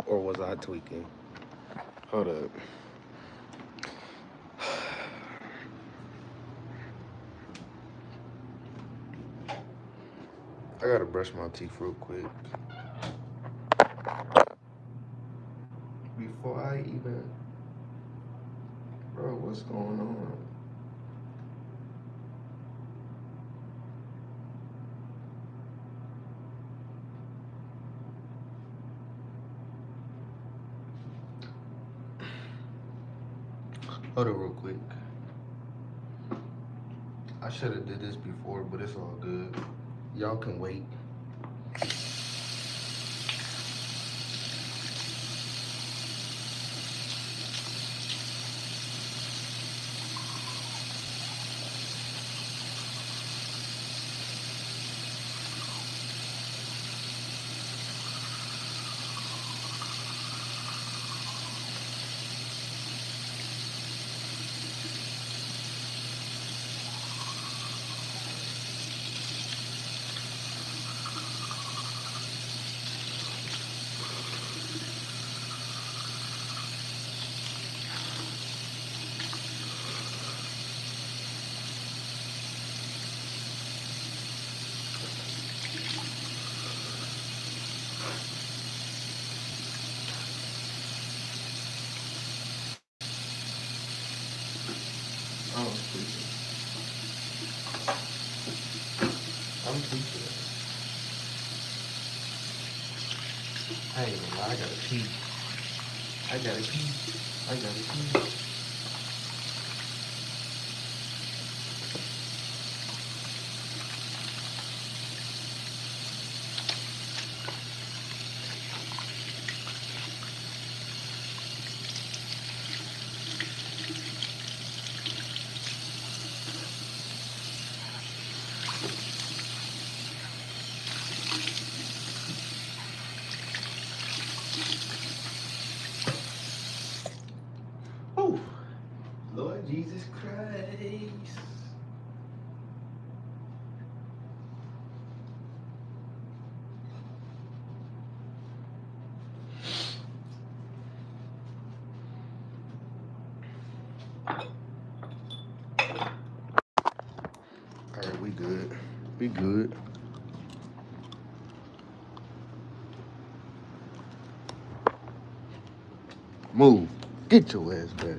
Or was I tweaking? Hold up. I gotta brush my teeth real quick. Before I even... Bro, what's going on? Hold on real quick. I should have did this before, but it's all good. Y'all can wait. I'm tweaking. I'm tweaking. I ain't gonna lie, I gotta pee. I gotta pee. I gotta pee. Oh, Lord Jesus Christ. Alright, we good. We good. Move. Get your ass back.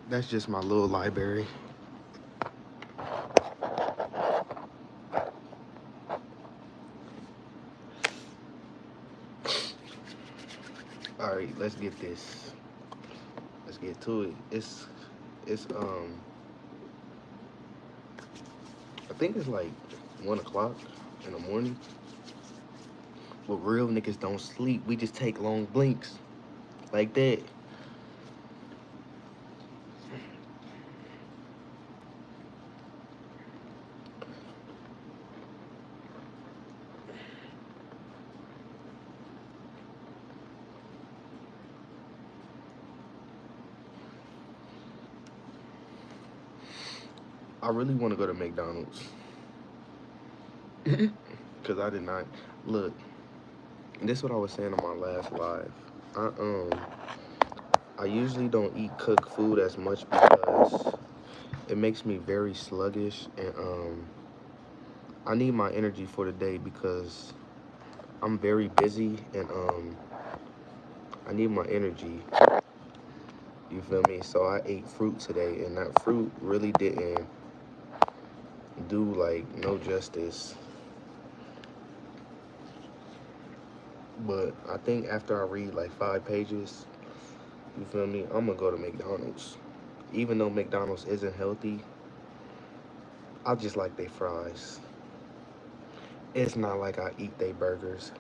That's just my little library. Alright, let's get this. Let's get to it. It's I think it's like 1 o'clock in the morning. But real niggas don't sleep. We just take long blinks. Like that. I really want to go to McDonald's. Because I did not. Look, this is what I was saying on my last live. I usually don't eat cooked food as much because it makes me very sluggish. And I need my energy for the day because I'm very busy. And I need my energy. You feel me? So I ate fruit today. And that fruit really didn't do like no justice. But I think after I read like 5 pages, you feel me, I'm gonna go to McDonald's. Even though McDonald's isn't healthy, I just like their fries. It's not like I eat their burgers.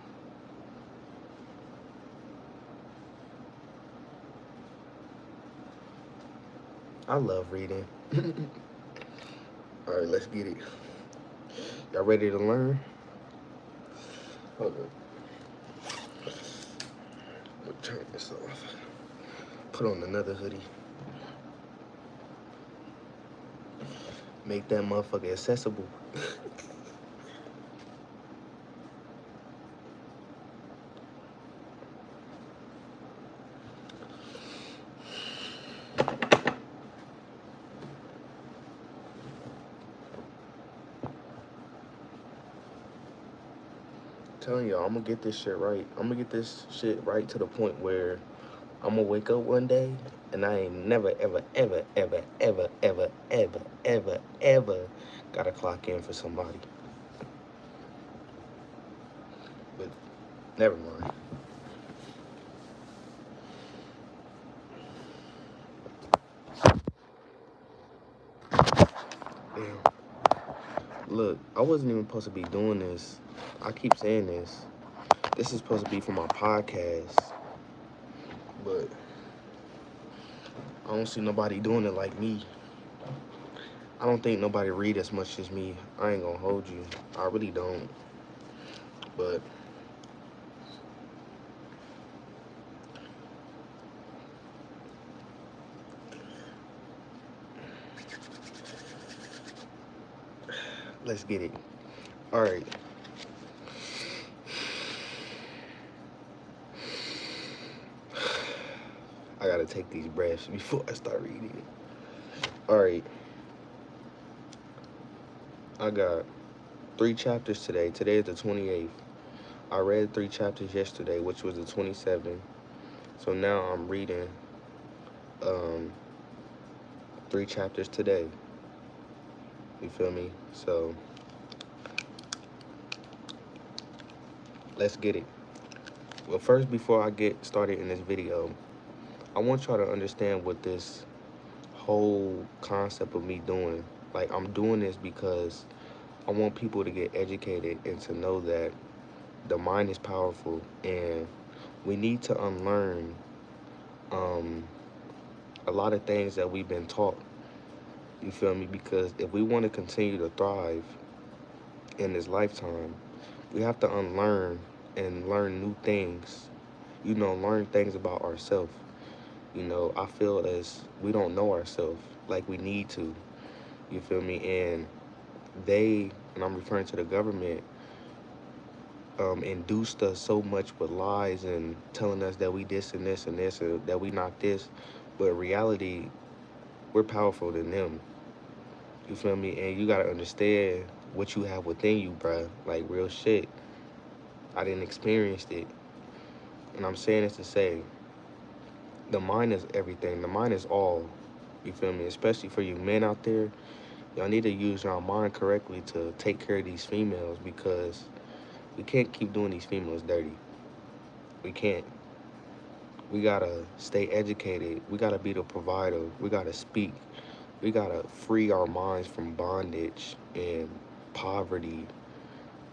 I love reading. All right, let's get it. Y'all ready to learn? Hold up. Let me turn this off. Put on another hoodie. Make that motherfucker accessible. Telling y'all, I'm gonna get this shit right. I'm gonna get this shit right to the point where I'm gonna wake up one day and I ain't never, ever, ever, ever, ever, ever, ever, ever, ever gotta clock in for somebody. But never mind. Damn. Look, I wasn't even supposed to be doing this. I keep saying this. This is supposed to be for my podcast. But I don't see nobody doing it like me. I don't think nobody read as much as me. I ain't gonna hold you. I really don't. But let's get it. All right. I gotta take these breaths before I start reading. All right. I got 3 chapters today. Today is the 28th. I read 3 chapters yesterday, which was the 27th. So now I'm reading 3 chapters today. You feel me? So let's get it. Well, first, before I get started in this video, I want y'all to understand what this whole concept of me doing. Like, I'm doing this because I want people to get educated and to know that the mind is powerful and we need to unlearn a lot of things that we've been taught. You feel me? Because if we want to continue to thrive in this lifetime, we have to unlearn and learn new things. You know, learn things about ourselves. You know, I feel as we don't know ourselves like we need to. You feel me? And and I'm referring to the government, induced us so much with lies and telling us that we this and this and this, or that we not this. But in reality, we're powerful than them. You feel me? And you gotta understand what you have within you, bruh. Like, real shit. I didn't experience it. And I'm saying this to say, the mind is everything. The mind is all. You feel me? Especially for you men out there, y'all need to use your mind correctly to take care of these females, because we can't keep doing these females dirty. We can't. We gotta stay educated. We gotta be the provider. We gotta speak. We gotta free our minds from bondage and poverty.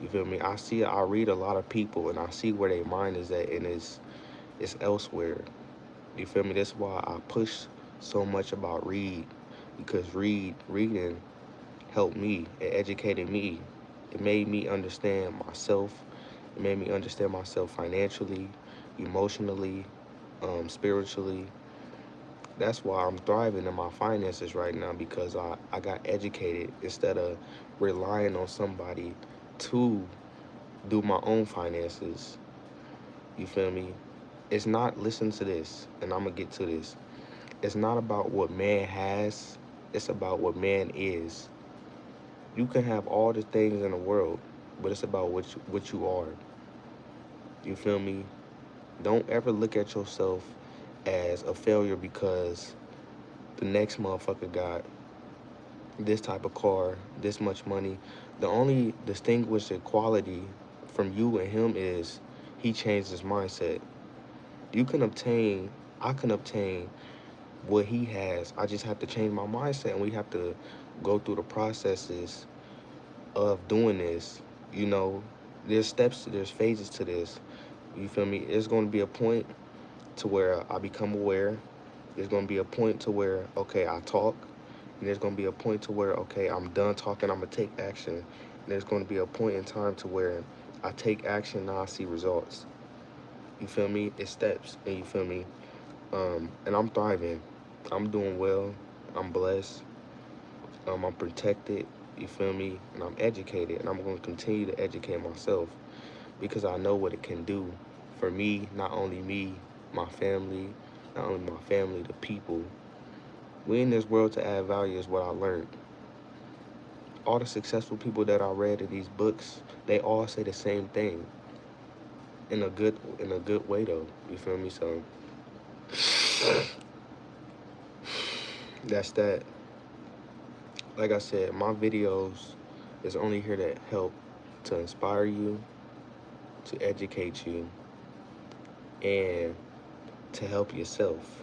You feel me? I read a lot of people and I see where their mind is at, and it's elsewhere. You feel me? That's why I push so much about read, because reading helped me. It educated me. It made me understand myself. It made me understand myself financially, emotionally, spiritually. That's why I'm thriving in my finances right now, because I got educated instead of relying on somebody to do my own finances. You feel me? It's not, listen to this, and I'm going to get to this. It's not about what man has, it's about what man is. You can have all the things in the world, but it's about what you are. You feel me? Don't ever look at yourself as a failure because the next motherfucker got this type of car, this much money. The only distinguishing quality from you and him is he changed his mindset. You can obtain, I can obtain what he has. I just have to change my mindset, and we have to go through the processes of doing this. You know, there's steps, there's phases to this. You feel me? There's going to be a point to where I become aware. There's going to be a point to where, okay, I talk. And there's going to be a point to where, okay, I'm done talking, I'm going to take action. And there's going to be a point in time to where I take action, now I see results. You feel me? It's steps, and you feel me? And I'm thriving. I'm doing well. I'm blessed. I'm protected. You feel me? And I'm educated, and I'm going to continue to educate myself because I know what it can do for me, my family, not only my family, the people. We in this world to add value is what I learned. All the successful people that I read in these books, they all say the same thing in a good way though. You feel me? So that's that. Like I said, my videos is only here to help to inspire you, to educate you, and to help yourself.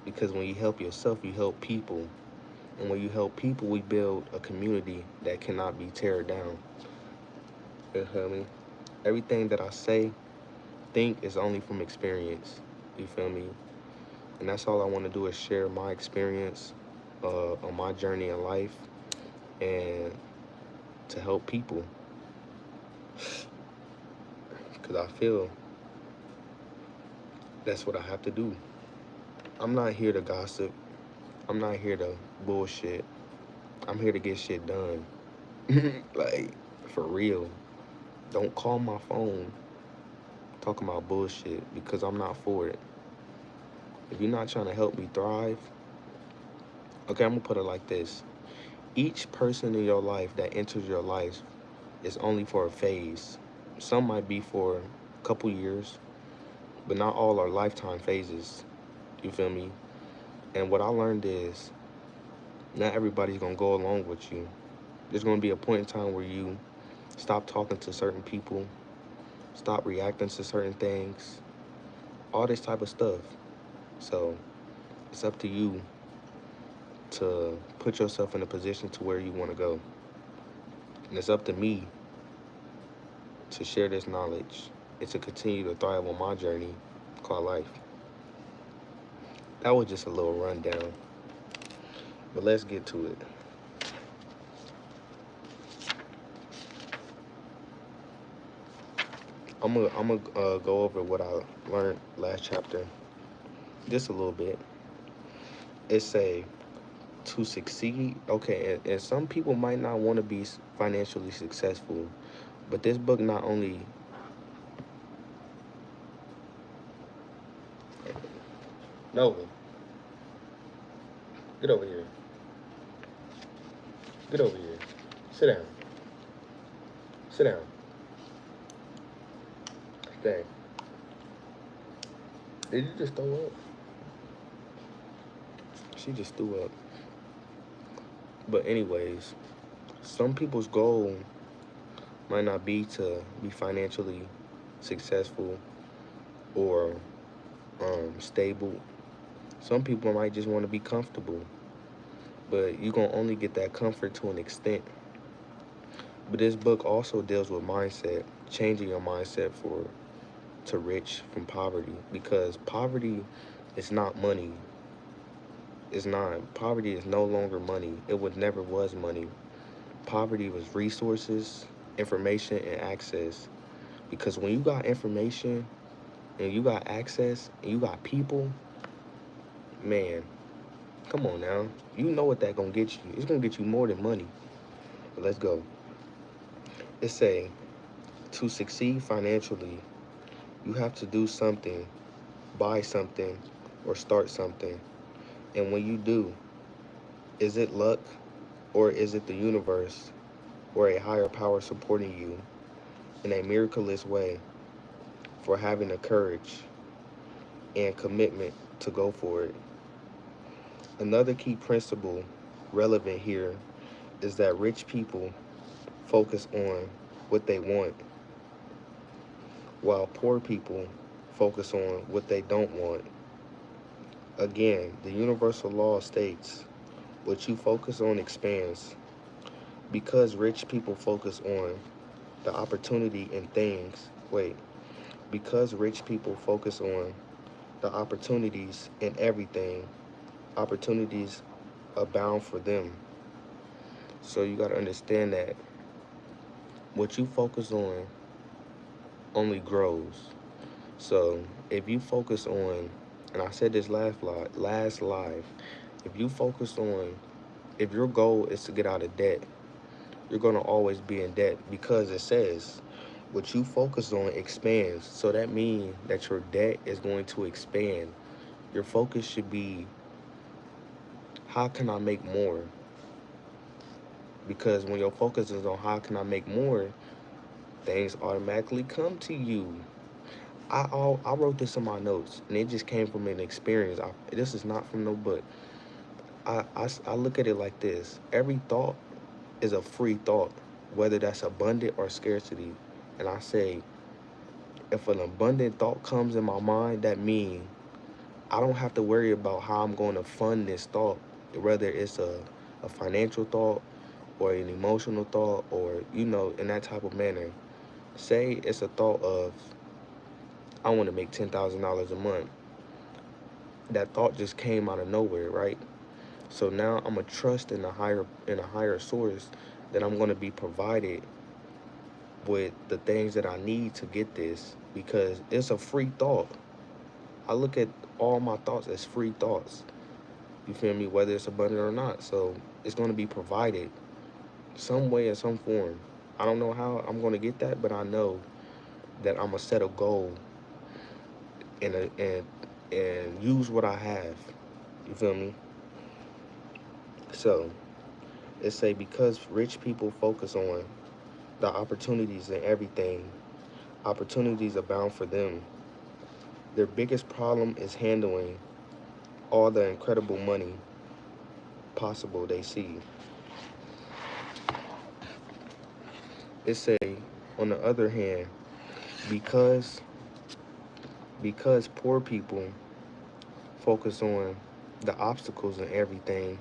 Because when you help yourself, you help people. And when you help people, we build a community that cannot be teared down. You feel me? Everything that I say, think is only from experience. You feel me? And that's all I want to do is share my experience on my journey in life and to help people. Because I feel that's what I have to do. I'm not here to gossip. I'm not here to bullshit. I'm here to get shit done. Like, for real. Don't call my phone talking about bullshit because I'm not for it. If you're not trying to help me thrive, okay, I'm gonna put it like this. Each person in your life that enters your life is only for a phase. Some might be for a couple years, but not all are lifetime phases. You feel me? And what I learned is not everybody's gonna go along with you. There's gonna be a point in time where you stop talking to certain people, stop reacting to certain things, all this type of stuff. So it's up to you to put yourself in a position to where you want to go. And it's up to me to share this knowledge and to continue to thrive on my journey called life. That was just a little rundown, but let's get to it. I'm gonna go over what I learned last chapter just a little bit. It say to succeed. Okay, and some people might not want to be financially successful, but this book not only no, get over here, get over here, sit down, sit down, stay. Did you just throw up? She just threw up. But anyways, some people's goal might not be to be financially successful or stable. Some people might just want to be comfortable, but you're going to only get that comfort to an extent. But this book also deals with mindset, changing your mindset to rich from poverty, because poverty is not money. It's not. Poverty is no longer money. It would never was money. Poverty was resources, information, and access. Because when you got information and you got access and you got people, man, come on now. You know what that gonna get you. It's gonna get you more than money. But let's go. It say, to succeed financially, you have to do something, buy something, or start something. And when you do, is it luck or is it the universe or a higher power supporting you in a miraculous way for having the courage and commitment to go for it? Another key principle relevant here is that rich people focus on what they want, while poor people focus on what they don't want. Again, the universal law states what you focus on expands. Because rich people focus on the opportunity in things, wait, because rich people focus on the opportunities in everything. Opportunities abound for them. So you got to understand that what you focus on only grows. So if you focus on, and I said this last live, if you focus on, if your goal is to get out of debt, you're going to always be in debt because it says what you focus on expands. So that means that your debt is going to expand. Your focus should be, how can I make more? Because when your focus is on how can I make more, things automatically come to you. I wrote this in my notes, and it just came from an experience. This is not from no book. I look at it like this. Every thought is a free thought, whether that's abundant or scarcity. And I say, if an abundant thought comes in my mind, that means I don't have to worry about how I'm going to fund this thought, whether it's a financial thought or an emotional thought or, in that type of manner. Say it's a thought of, I want to make $10,000 a month. That thought just came out of nowhere, right? So now I'm a trust in a higher source that I'm going to be provided with the things that I need to get this because it's a free thought. I look at all my thoughts as free thoughts. You feel me? Whether it's abundant or not. So it's going to be provided some way or some form. I don't know how I'm going to get that, but I know that I'm going to set a goal and use what I have. You feel me? So it say because rich people focus on the opportunities and everything, opportunities abound for them. Their biggest problem is handling all the incredible money possible they see. It say, on the other hand, because poor people focus on the obstacles and everything,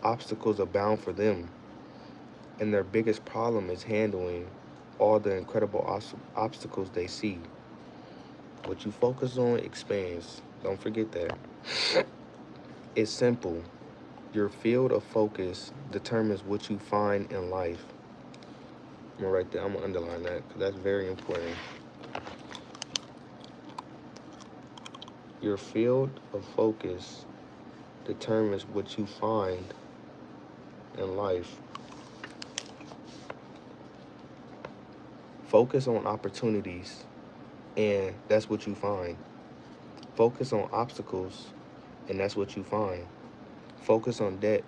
obstacles abound for them, and their biggest problem is handling all the incredible obstacles they see. What you focus on expands. Don't forget that. It's simple. Your field of focus determines what you find in life. I'm gonna write that. I'm gonna underline that because that's very important. Your field of focus determines what you find in life. Focus on opportunities, and that's what you find. Focus on obstacles, and that's what you find. Focus on debt,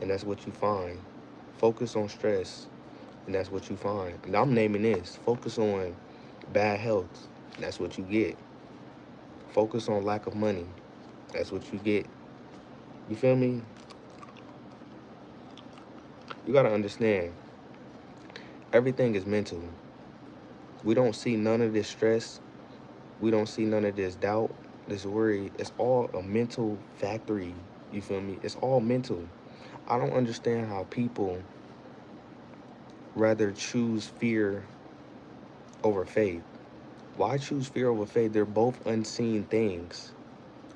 and that's what you find. Focus on stress, and that's what you find. And I'm naming this. Focus on bad health, and that's what you get. Focus on lack of money, that's what you get. You feel me? You gotta understand, everything is mental. We don't see none of this stress. We don't see none of this doubt, this worry. It's all a mental factory. You feel me? It's all mental. I don't understand how people rather choose fear over faith. Why choose fear over faith? They're both unseen things.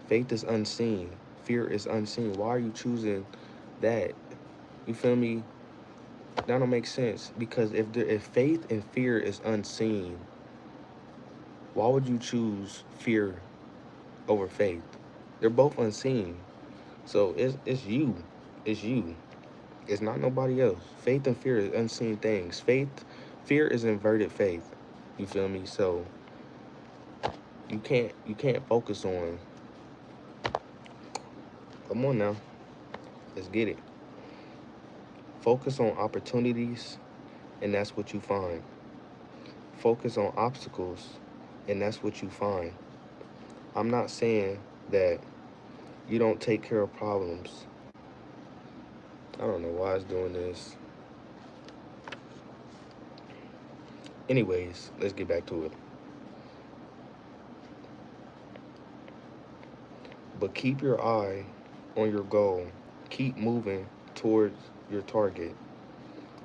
Faith is unseen. Fear is unseen. Why are you choosing that? You feel me? That don't make sense. Because if faith and fear is unseen, why would you choose fear over faith? They're both unseen. So it's you. It's you. It's not nobody else. Faith and fear is unseen things. Fear is inverted faith. You feel me? So you can't focus on. Come on now. Let's get it. Focus on opportunities, and that's what you find. Focus on obstacles, and that's what you find. I'm not saying that you don't take care of problems. I don't know why it's doing this. Anyways, let's get back to it. But keep your eye on your goal. Keep moving towards your target.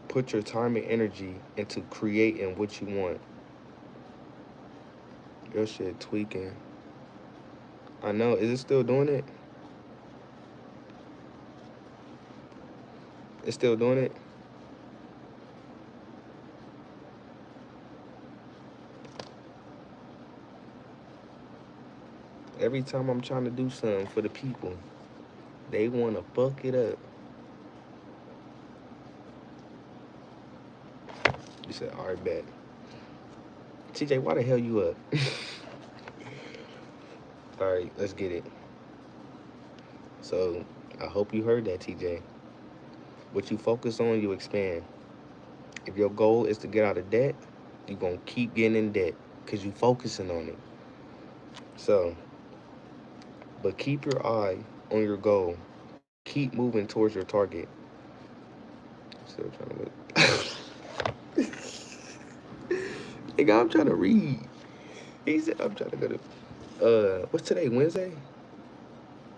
Put your time and energy into creating what you want. Your shit tweaking. I know. Is it still doing it? It's still doing it? Every time I'm trying to do something for the people, they want to fuck it up. You said, all right, bet. TJ, why the hell you up? All right, let's get it. So, I hope you heard that, TJ. What you focus on, you expand. If your goal is to get out of debt, you're going to keep getting in debt because you're focusing on it. So, but keep your eye on your goal. Keep moving towards your target. Still trying to look. Nigga, I'm trying to read. He said I'm trying to go to what's today? Wednesday?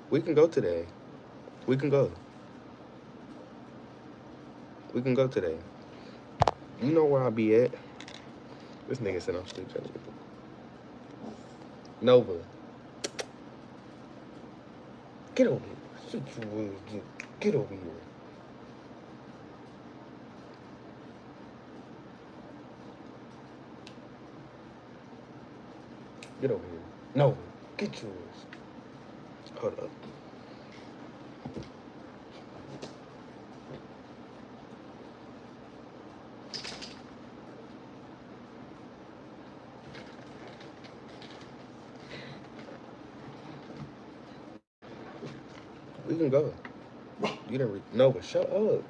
We can go today. We can go. We can go today. You know where I'll be at. This nigga said I'm still trying to Nova. Get over here. Shit you will do. Get over here. Get over here. Nova. Get yours. Hold up. We can go. You didn't read. Nova, shut up.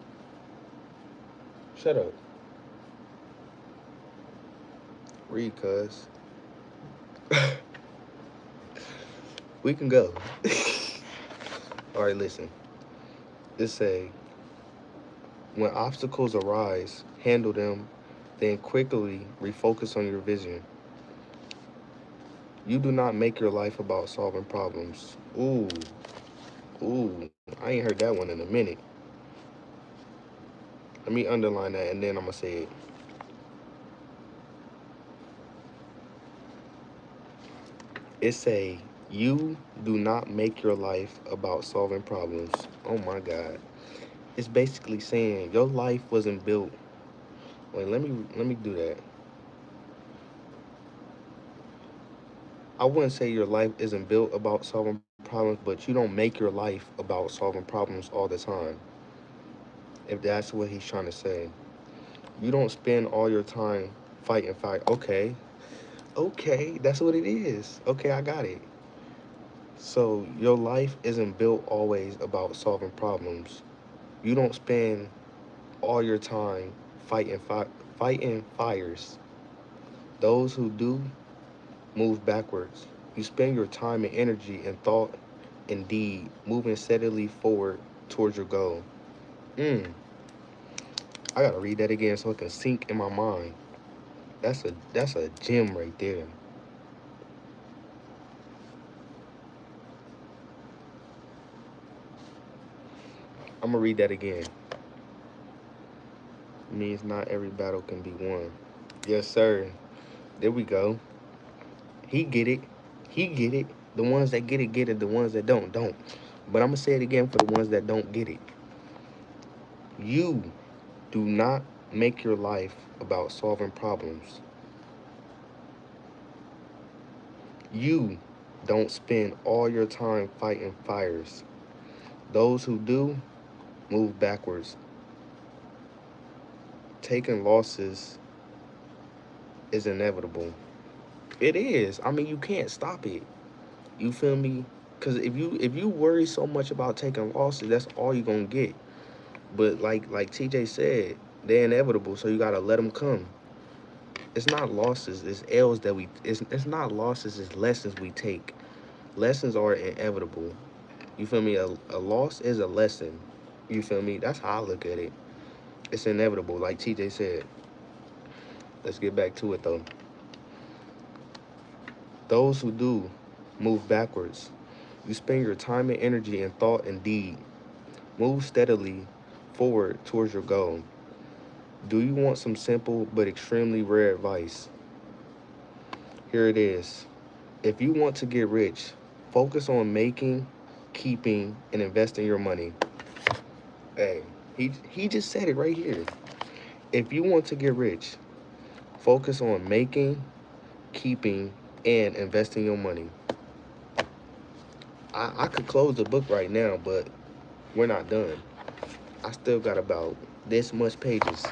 Shut up. Read, cuz. We can go. All right, listen. It say, when obstacles arise, handle them, then quickly refocus on your vision. You do not make your life about solving problems. Ooh, ooh, I ain't heard that one in a minute. Let me underline that and then I'm gonna say it. It say, you do not make your life about solving problems. Oh my God. It's basically saying your life wasn't built. Wait, let me do that. I wouldn't say your life isn't built about solving problems, but you don't make your life about solving problems all the time. If that's what he's trying to say. You don't spend all your time fighting fight. Okay. Okay, that's what it is. Okay, I got it. So your life isn't built always about solving problems. You don't spend all your time fighting fires. Those who do move backwards. You spend your time and energy and thought and deed moving steadily forward towards your goal. I gotta read that again so it can sink in my mind. That's a gem right there. I'm gonna read that again. It means not every battle can be won. Yes, sir. There we go. He get it. He get it. The ones that get it. The ones that don't. But I'm gonna say it again for the ones that don't get it. You do not make your life about solving problems. You don't spend all your time fighting fires. Those who do move backwards. Taking losses is inevitable. It is. I mean, you can't stop it. You feel me? Because if you worry so much about taking losses, that's all you're gonna get. But like TJ said, they're inevitable, so you gotta let them come. It's not losses, it's L's that we. It's not losses, it's lessons we take. Lessons are inevitable. You feel me? A loss is a lesson. You feel me? That's how I look at it. It's inevitable, like TJ said. Let's get back to it though. Those who do move backwards. You spend your time and energy and thought and deed. Move steadily forward towards your goal. Do you want some simple but extremely rare advice? Here it is. If you want to get rich, Focus on making, keeping, and investing your money. Hey, he just said it right here. If you want to get rich, focus on making, keeping, and investing your money. I could close the book right now, but we're not done. I still got about this much pages.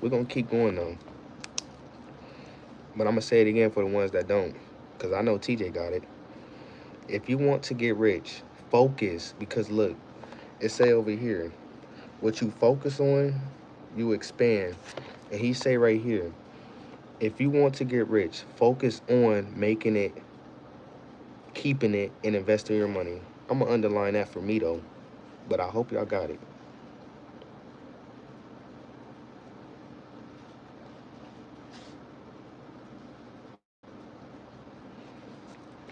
We're gonna keep going though. But I'm gonna say it again for the ones that don't, because I know TJ got it. If you want to get rich, focus, because look, it say over here, what you focus on, you expand. And he say right here, if you want to get rich, focus on making it, keeping it, and investing your money. I'm gonna underline that for me though, but I hope y'all got it.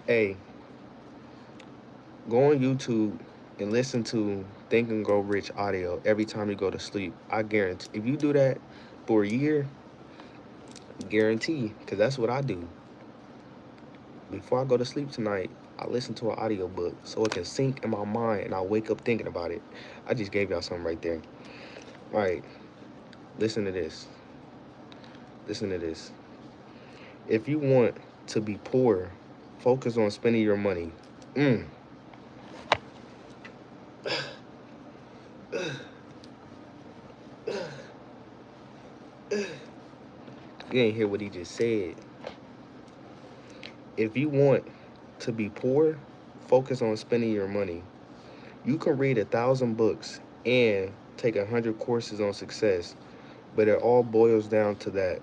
Hey, go on YouTube and listen to Think and Grow Rich audio every time you go to sleep. I guarantee, if you do that for a year, guarantee, because that's what I do. Before I go to sleep tonight, I listen to an audio book so it can sink in my mind and I wake up thinking about it. I just gave y'all something right there. All right, listen to this. Listen to this. If you want to be poor, focus on spending your money. Mm. You ain't hear what he just said. If you want to be poor, focus on spending your money. You can read 1,000 books and take 100 courses on success, but it all boils down to that.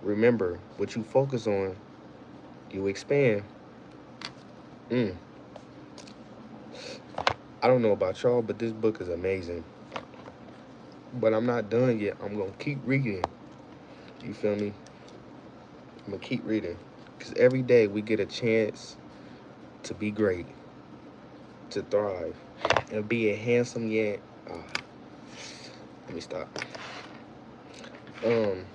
Remember, what you focus on, you expand. Mm. I don't know about y'all, but this book is amazing. But I'm not done yet. I'm gonna keep reading. You feel me? I'm gonna keep reading, because every day we get a chance to be great, to thrive, and be a handsome yet. Let me stop. Um,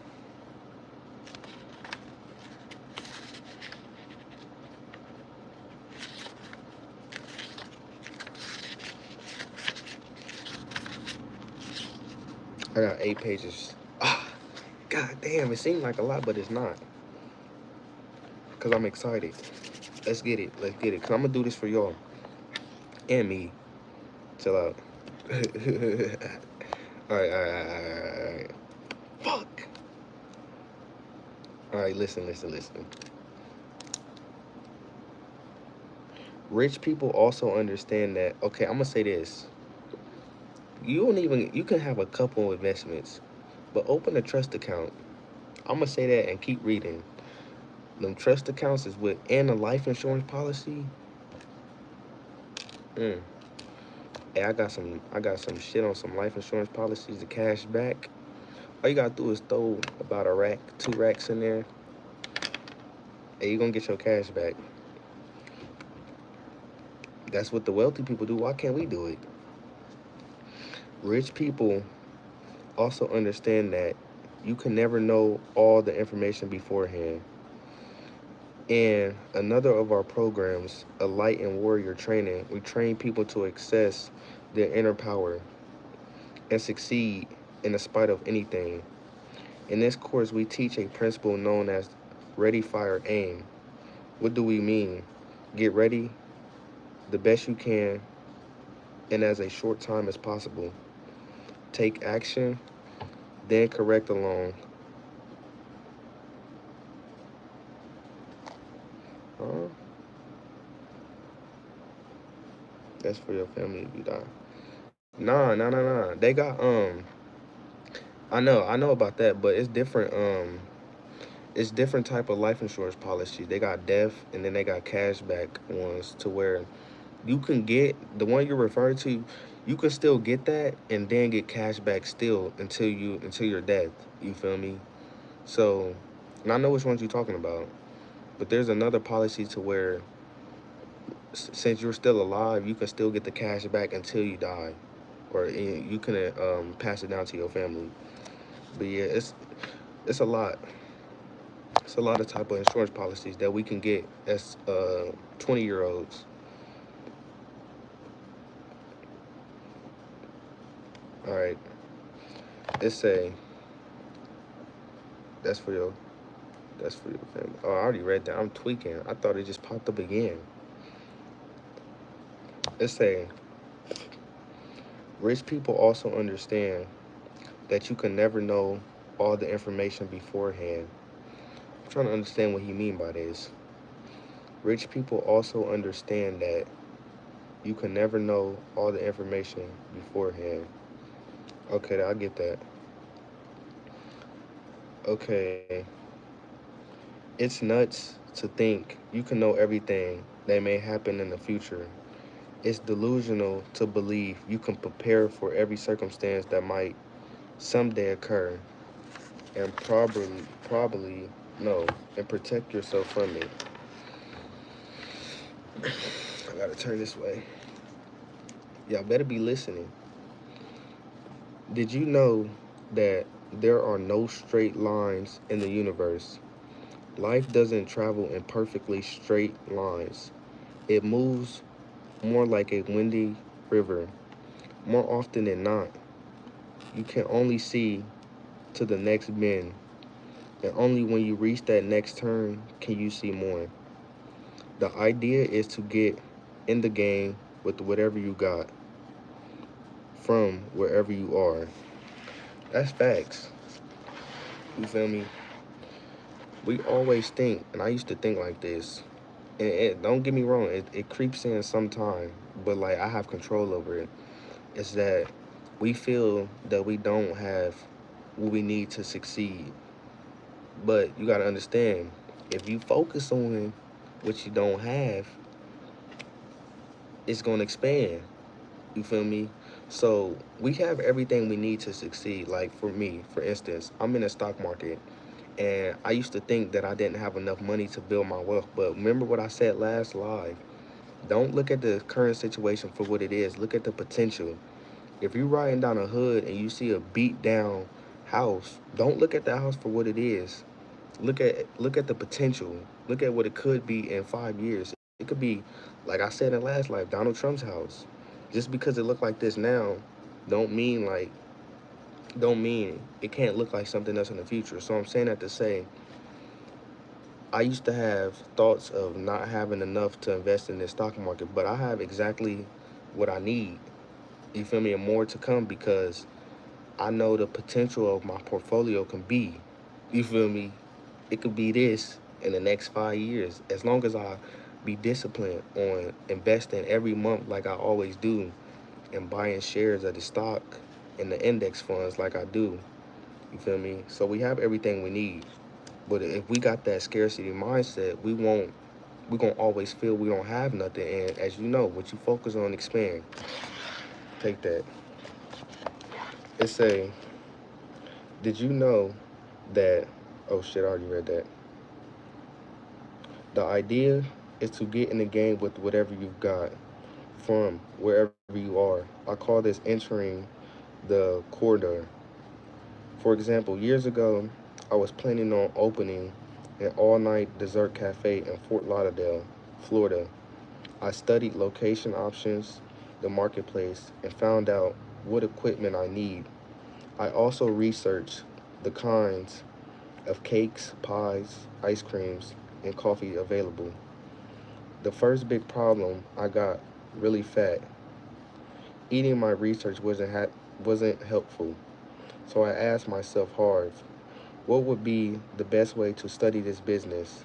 I got 8 pages. God damn, it seems like a lot, but it's not. Cause I'm excited. Let's get it. Let's get it. Cause I'm gonna do this for y'all and me. Chill out. All right. Fuck. All right, listen. Rich people also understand that. Okay, I'm gonna say this. You can have a couple investments, but open a trust account. I'm gonna say that and keep reading. Them trust accounts is with and a life insurance policy. Mm. Hey, I got some shit on some life insurance policies to cash back. All you gotta do is throw about a rack, 2 racks in there, and you gonna get your cash back. That's what the wealthy people do. Why can't we do it? Rich people also understand that you can never know all the information beforehand. And another of our programs, a light and warrior training, we train people to access their inner power and succeed in the spite of anything. In this course, we teach a principle known as ready, fire, aim. What do we mean? Get ready the best you can in as a short time as possible. Take action, then correct along. Huh? That's for your family if you die. Nah. They got I know about that, but it's different. It's different type of life insurance policies. They got death, and then they got cashback ones to where you can get the one you're referring to. You can still get that and then get cashback still until your death. You feel me? So, and I know which ones you're talking about, but there's another policy to where since you're still alive, you can still get the cash back until you die, or you can pass it down to your family. But yeah, it's a lot. It's a lot of type of insurance policies that we can get as 20-year-olds. All right, it's a that's for your that's for your family. Oh, I already read that. I'm tweaking. I thought it just popped up again. It's a rich people also understand that you can never know all the information beforehand. I'm trying to understand what he mean by this. Rich people also understand that you can never know all the information beforehand. Okay, I get that. Okay, it's nuts to think you can know everything that may happen in the future. It's delusional to believe you can prepare for every circumstance that might someday occur and probably no and protect yourself from it. I gotta turn this way. Y'all better be listening. Did you know that there are no straight lines in the universe? Life doesn't travel in perfectly straight lines. It moves more like a windy river. More often than not, you can only see to the next bend, and only when you reach that next turn can you see more. The idea is to get in the game with whatever you got from wherever you are. That's facts. You feel me? We always think, and I used to think like this, and don't get me wrong, it creeps in sometime, but like I have control over it. It's that we feel that we don't have what we need to succeed. But you gotta understand, if you focus on what you don't have, it's gonna expand. You feel me? So we have everything we need to succeed. Like for me, for instance, I'm in the stock market. And I used to think that I didn't have enough money to build my wealth. But remember what I said last live. Don't look at the current situation for what it is. Look at the potential. If you're riding down a hood and you see a beat down house, don't look at that house for what it is. Look at the potential. Look at what it could be in 5 years. It could be, like I said in last life, Donald Trump's house. Just because it looked like this now, don't mean like don't mean it can't look like something else in the future. So I'm saying that to say I used to have thoughts of not having enough to invest in this stock market, but I have exactly what I need. You feel me? And more to come because I know the potential of my portfolio can be. You feel me? It could be this in the next 5 years. As long as I be disciplined on investing every month like I always do and buying shares of the stock and the index funds like I do. You feel me? So we have everything we need. But if we got that scarcity mindset, we gonna always feel we don't have nothing. And as you know, what you focus on expand. Take that. It's a did you know that oh shit, I already read that. The idea is to get in the game with whatever you've got from wherever you are. I call this entering the corridor. For example, years ago, I was planning on opening an all-night dessert cafe in Fort Lauderdale, Florida. I studied location options, the marketplace, and found out what equipment I need. I also researched the kinds of cakes, pies, ice creams, and coffee available. The first big problem I got really fat. Eating my research wasn't helpful. So I asked myself hard, what would be the best way to study this business?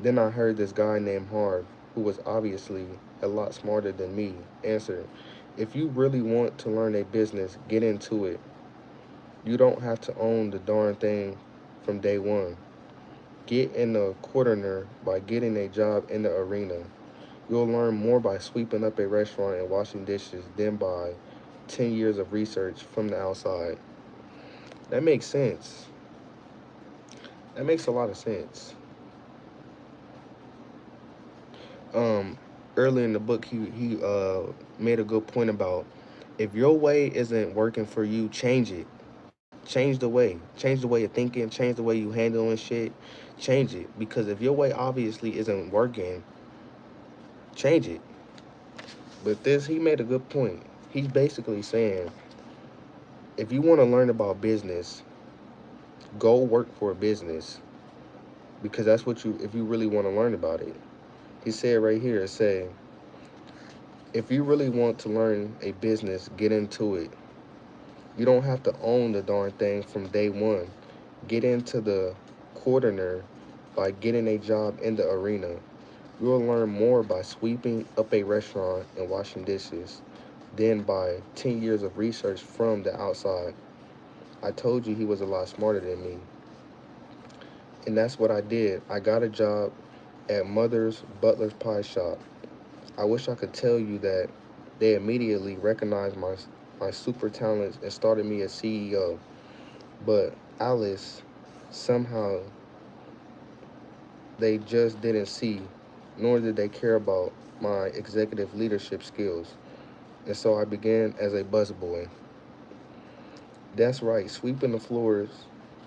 Then I heard this guy named Harv, who was obviously a lot smarter than me, answer, if you really want to learn a business, get into it. You don't have to own the darn thing from day one. Get in the corner by getting a job in the arena. You'll learn more by sweeping up a restaurant and washing dishes than by 10 years of research from the outside. That makes sense. That makes a lot of sense. Um, Earlier in the book, he made a good point about if your way isn't working for you, change it. change the way of thinking, change the way you handling shit, change it. Because if your way obviously isn't working, change it. But this, he made a good point. He's basically saying, if you want to learn about business, go work for a business, because that's what you, if you really want to learn about it. He said right here, say, if you really want to learn a business, get into it. You don't have to own the darn thing from day one. Get into the corner by getting a job in the arena. You will learn more by sweeping up a restaurant and washing dishes than by 10 years of research from the outside. I told you he was a lot smarter than me. And that's what I did. I got a job at Mother's Butler's Pie Shop. I wish I could tell you that they immediately recognized my super talents and started me as CEO. But Alice, somehow they just didn't see, nor did they care about my executive leadership skills. And so I began as a busboy. That's right, sweeping the floors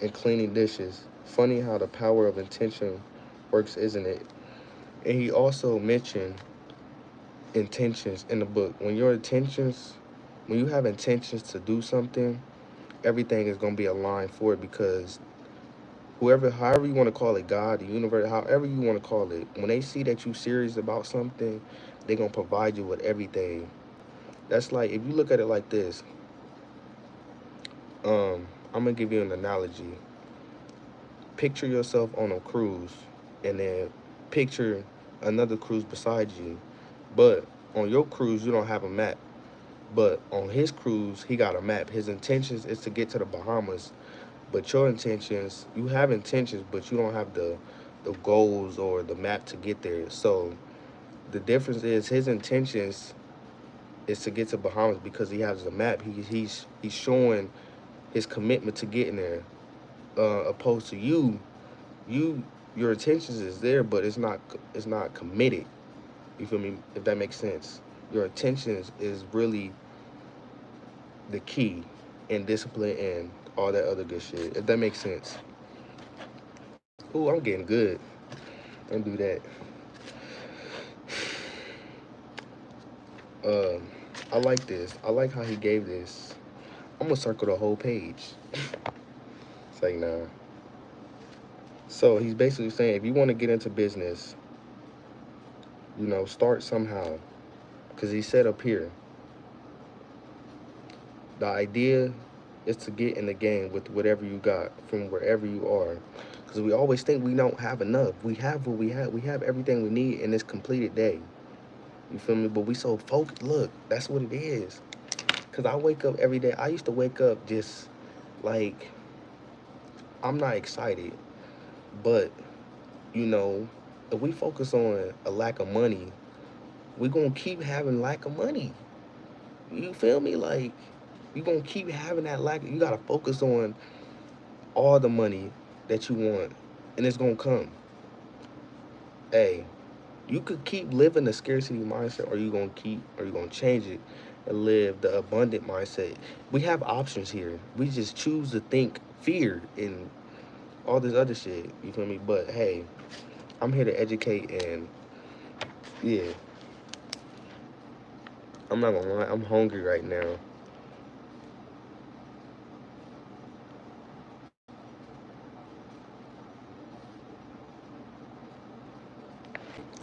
and cleaning dishes. Funny how the power of intention works, isn't it? And he also mentioned intentions in the book. When you have intentions to do something, everything is going to be aligned for it, because however you want to call it, God, the universe, however you want to call it, when they see that you serious about something, they're going to provide you with everything. That's like, if you look at it like this, I'm going to give you an analogy. Picture yourself on a cruise, and then picture another cruise beside you. But on your cruise, you don't have a map. But on his cruise, he got a map. His intentions is to get to the Bahamas. But your intentions, you have intentions, but you don't have the goals or the map to get there. So the difference is, his intentions is to get to Bahamas because he has the map. He's showing his commitment to getting there. Opposed to you your intentions is there, but it's not committed. You feel me? If that makes sense. Your intentions is really the key, and discipline and all that other good shit. If that makes sense. Ooh, I'm getting good. Don't do that. Um, I like this. I like how he gave this. I'm gonna circle the whole page. It's like, nah. So he's basically saying, if you want to get into business, start somehow. Because he said up here, the idea is to get in the game with whatever you got from wherever you are. Because we always think we don't have enough. We have what we have. We have everything we need in this completed day. You feel me? But we so focused. Look, that's what it is. Because I wake up every day. I used to wake up just like, I'm not excited. But, you know, if we focus on a lack of money, we're going to keep having lack of money. You feel me? Like, you're going to keep having that lack. You got to focus on all the money that you want, and it's going to come. Hey, you could keep living the scarcity mindset, or you going to change it and live the abundant mindset. We have options here. We just choose to think fear and all this other shit. You feel me? But hey, I'm here to educate, and yeah, I'm not gonna lie, I'm hungry right now.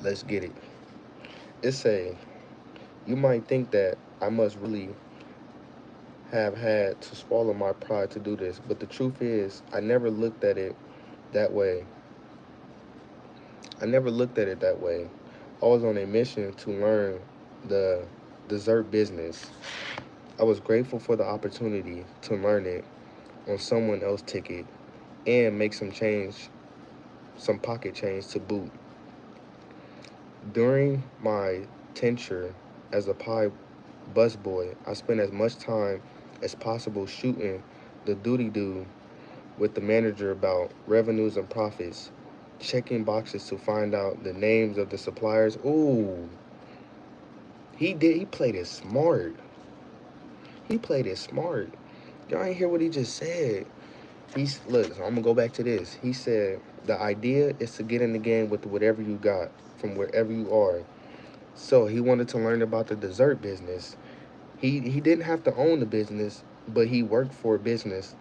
Let's get it. It's a, you might think that I must really have had to swallow my pride to do this, but the truth is, I never looked at it that way. I never looked at it that way. I was on a mission to learn the dessert business. I was grateful for the opportunity to learn it on someone else's ticket and make some pocket change to boot. During my tenure as a pie busboy, I spent as much time as possible shooting the doody-doo with the manager about revenues and profits, checking boxes to find out the names of the suppliers. Ooh, he played it smart. He played it smart. Y'all ain't hear what he just said. Look, so I'm gonna go back to this. He said the idea is to get in the game with whatever you got from wherever you are. So he wanted to learn about the dessert business. He didn't have to own the business, but he worked for a business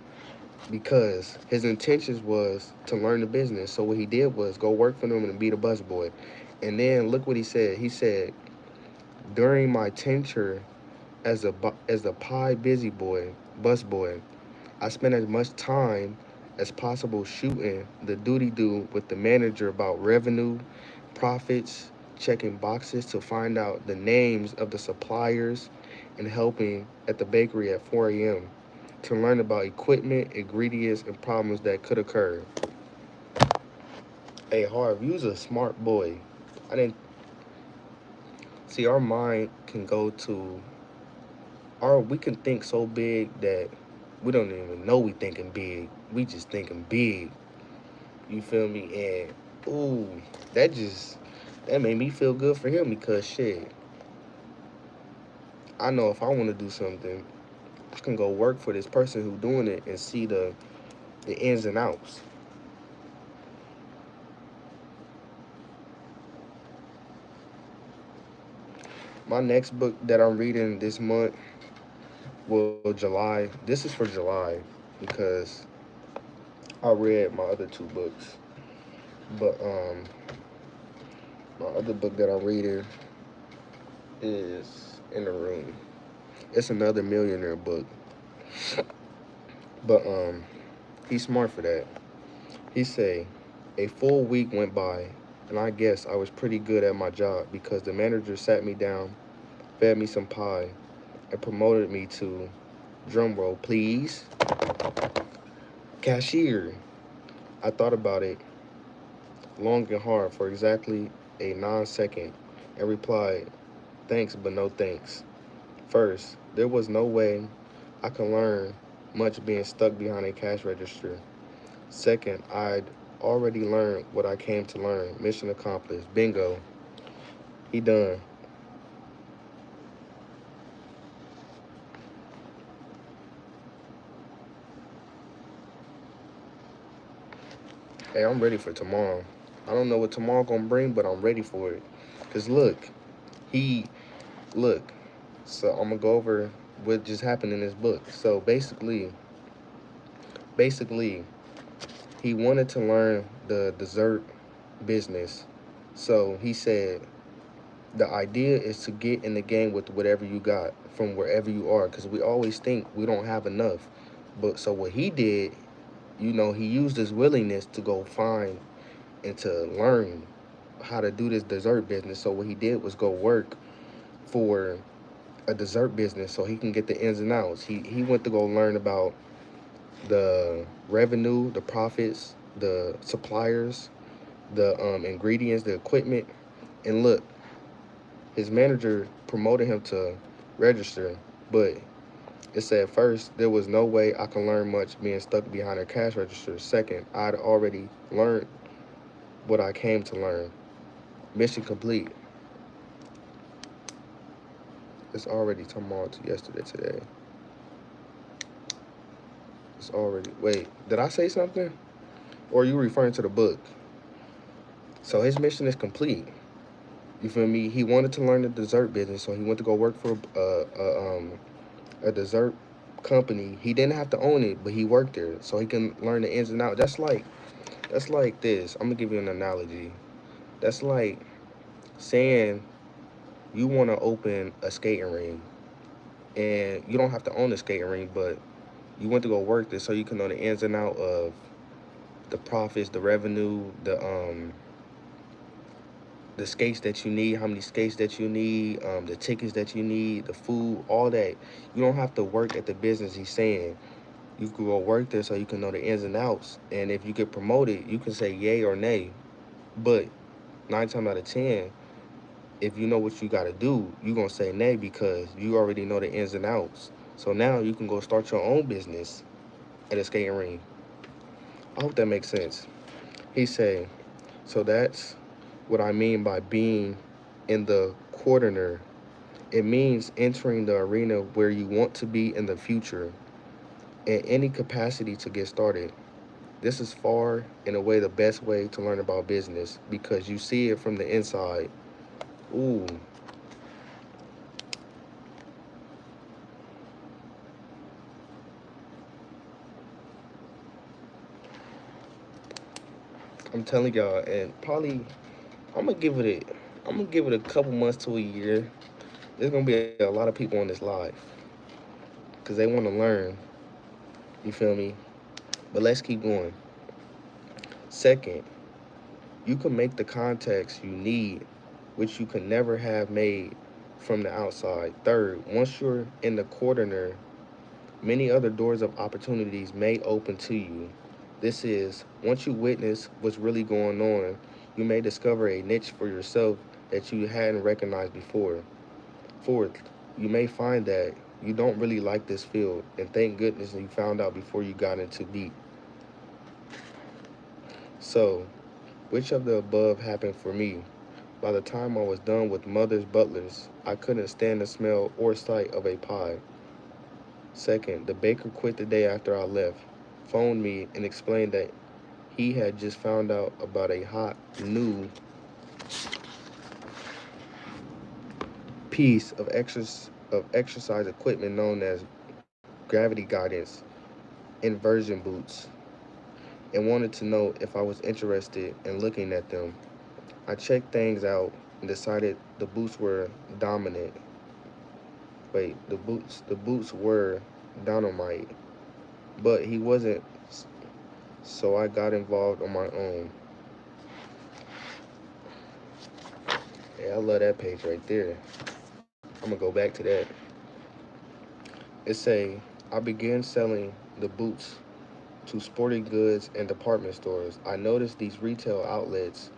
because his intentions was to learn the business. So what he did was go work for them and be the busboy. And then look what he said. He said, during my tenure as a pie busy boy, busboy, I spent as much time as possible shooting the duty do with the manager about revenue, profits, checking boxes to find out the names of the suppliers, and helping at the bakery at 4 a.m. to learn about equipment, ingredients, and problems that could occur. Hey, Harv, you's a smart boy. I didn't see our mind can go to we can think so big that we don't even know we thinking big. We just thinking big. You feel me? And ooh, that just that made me feel good for him because shit, I know if I want to do something, I can go work for this person who doing it and see the ins and outs. My next book that I'm reading this month, well, July. This is for July because I read my other two books, but my other book that I'm reading is In the Room. It's another millionaire book, but he's smart for that. He say, a full week went by, and I guess I was pretty good at my job because the manager sat me down, fed me some pie, and promoted me to, drumroll please, cashier. I thought about it long and hard for exactly a non-second and replied, thanks but no thanks. First, there was no way I could learn much being stuck behind a cash register. Second, I'd already learned what I came to learn. Mission accomplished. Bingo. He done. Hey, I'm ready for tomorrow. I don't know what tomorrow gonna bring, but I'm ready for it. Cause he look. So I'm gonna go over what just happened in this book. So basically, he wanted to learn the dessert business. So he said the idea is to get in the game with whatever you got from wherever you are, because we always think we don't have enough. But so what he did, he used his willingness to go find and to learn how to do this dessert business. So what he did was go work for a dessert business so he can get the ins and outs. He went to go learn about the revenue, the profits, the suppliers, the ingredients, the equipment. And look, his manager promoted him to register, but it said first, there was no way I could learn much being stuck behind a cash register. Second, I'd already learned what I came to learn. Mission complete. It's already tomorrow to yesterday today. It's already, wait, did I say something? Or are you referring to the book? So his mission is complete. You feel me? He wanted to learn the dessert business, so he went to go work for a dessert company. He didn't have to own it, but he worked there, so he can learn the ins and outs. That's like this. I'm gonna give you an analogy. That's like saying you want to open a skating ring, and you don't have to own the skating ring, but you went to go work there so you can know the ins and out of the profits, the revenue, the skates that you need, how many skates that you need, the tickets that you need, the food, all that. You don't have to work at the business he's saying. You can go work there so you can know the ins and outs. And if you get promoted, you can say yay or nay. But 9 times out of 10, if you know what you got to do, you're going to say nay because you already know the ins and outs. So now you can go start your own business at a skating ring. I hope that makes sense. He say, so that's what I mean by being in the quaterner. It means entering the arena where you want to be in the future. in any capacity to get started. This is far and away the best way to learn about business because you see it from the inside. Ooh, I'm telling y'all, and probably I'm gonna give it a, I'm gonna give it a couple months to a year. There's gonna be a lot of people on this live because they want to learn. You feel me? But let's keep going. Second, you can make the context you need, which you can never have made from the outside. Third, once you're in the corner, many other doors of opportunities may open to you. This is, once you witness what's really going on, you may discover a niche for yourself that you hadn't recognized before. Fourth, you may find that you don't really like this field, and thank goodness you found out before you got into deep. So, which of the above happened for me? By the time I was done with Mother's Butlers, I couldn't stand the smell or sight of a pie. Second, the baker quit the day after I left, phoned me, and explained that he had just found out about a hot, new piece of exercise equipment known as gravity guidance inversion boots and wanted to know if I was interested in looking at them. I checked things out and decided the boots were dominant. The boots were dynamite, but he wasn't, so I got involved on my own. Yeah, I love that page right there. I'm gonna go back to that. It say, I began selling the boots to sporting goods and department stores. I noticed these retail outlets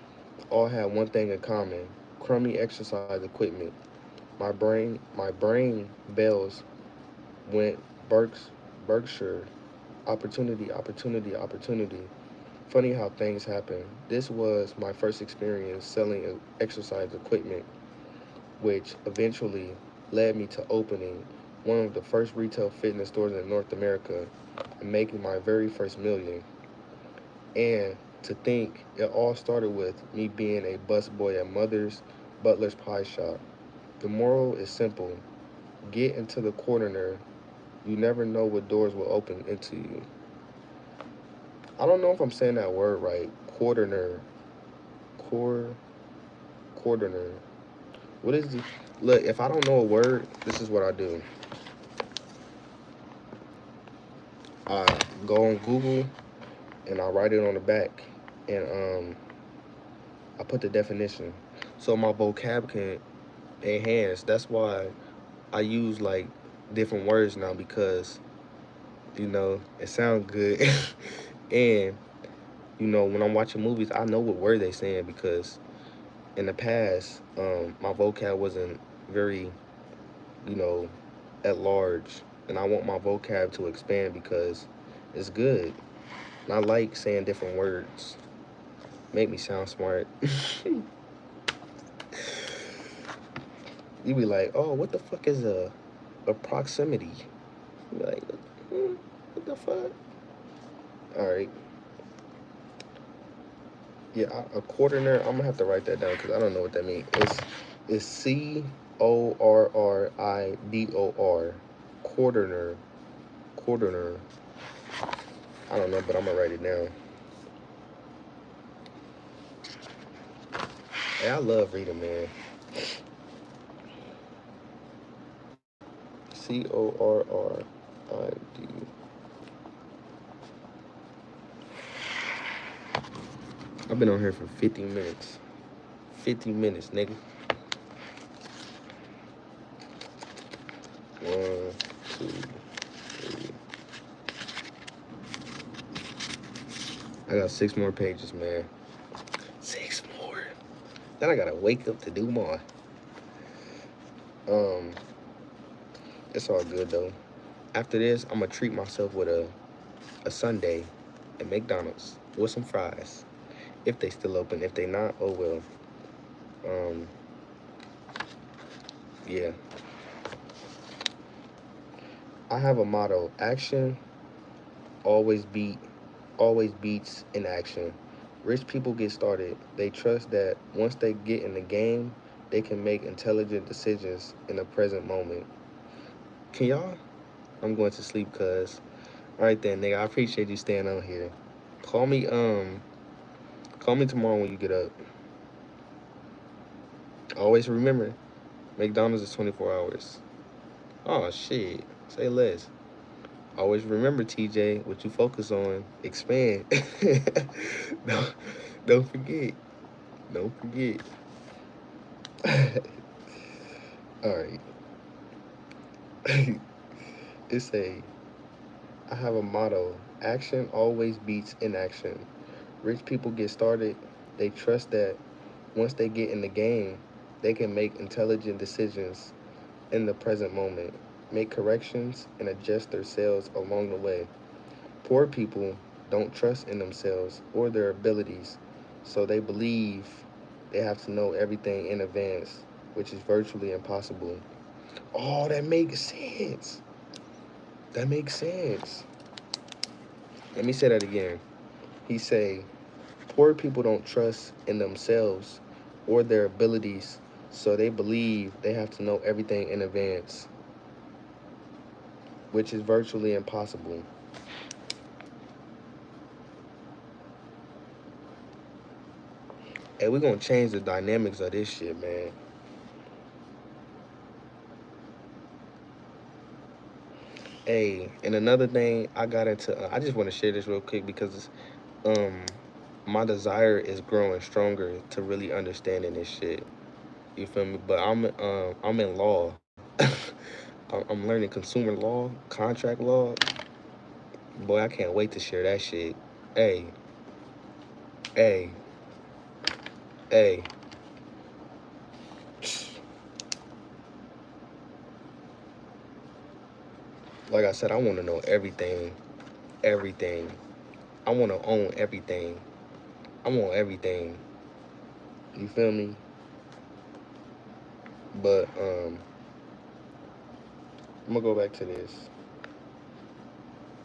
all had one thing in common: crummy exercise equipment. My brain bells went Berkshire, opportunity, opportunity, opportunity. Funny how things happen. This was my first experience selling exercise equipment, which eventually led me to opening one of the first retail fitness stores in North America and making my very first million. And to think it all started with me being a busboy at Mother's Butler's Pie Shop. The moral is simple: get into the corner. You never know what doors will open into you. I don't know if I'm saying that word right. Quarterner. Core. Quarterner. What is the. Look, if I don't know a word, this is what I do. I go on Google and I write it on the back. And I put the definition. So my vocab can enhance. That's why I use like different words now because it sounds good. And when I'm watching movies, I know what word they saying because in the past, my vocab wasn't very, you know, at large, and I want my vocab to expand because it's good. And I like saying different words. Make me sound smart. You be like, oh, what the fuck is a proximity? You be like, what the fuck? All right. Yeah, a quarterner. I'm gonna have to write that down because I don't know what that means. It's Corridor. Quarterner. Quarterner. I don't know, but I'm gonna write it down. Hey, I love reading, man. Corrid. I've been on here for 50 minutes. 50 minutes, nigga. 1, 2, 3. I got 6 more pages, man. 6 more. Then I gotta wake up to do more. Um, it's all good though. After this, I'm gonna treat myself with a sundae at McDonald's with some fries. If they still open. If they not, oh well. Um, yeah. I have a motto: action always beat always beats inaction. Rich people get started. They trust that once they get in the game, they can make intelligent decisions in the present moment. Can y'all? I'm going to sleep, cuz. All right then, nigga. I appreciate you staying on here. Call me call me tomorrow when you get up. Always remember, McDonald's is 24 hours. Oh shit. Say less. Always remember, TJ, what you focus on, expand. don't, don't forget. Don't forget. All right. It's a. I have a motto: action always beats inaction. Rich people get started. They trust that once they get in the game, they can make intelligent decisions in the present moment, make corrections, and adjust themselves along the way. Poor people don't trust in themselves or their abilities, so they believe they have to know everything in advance, which is virtually impossible. Oh, that makes sense. That makes sense. Let me say that again. He say, poor people don't trust in themselves or their abilities, so they believe they have to know everything in advance, which is virtually impossible. And we're gonna change the dynamics of this shit, man. Hey, and another thing I got into, I just want to share this real quick because um, my desire is growing stronger to really understanding this shit. You feel me? But I'm in law. I'm learning consumer law, contract law. Boy, I can't wait to share that shit. Hey, hey, hey. Like I said, I want to know everything, everything. I want to own everything. I want everything. You feel me? But I'm gonna go back to this.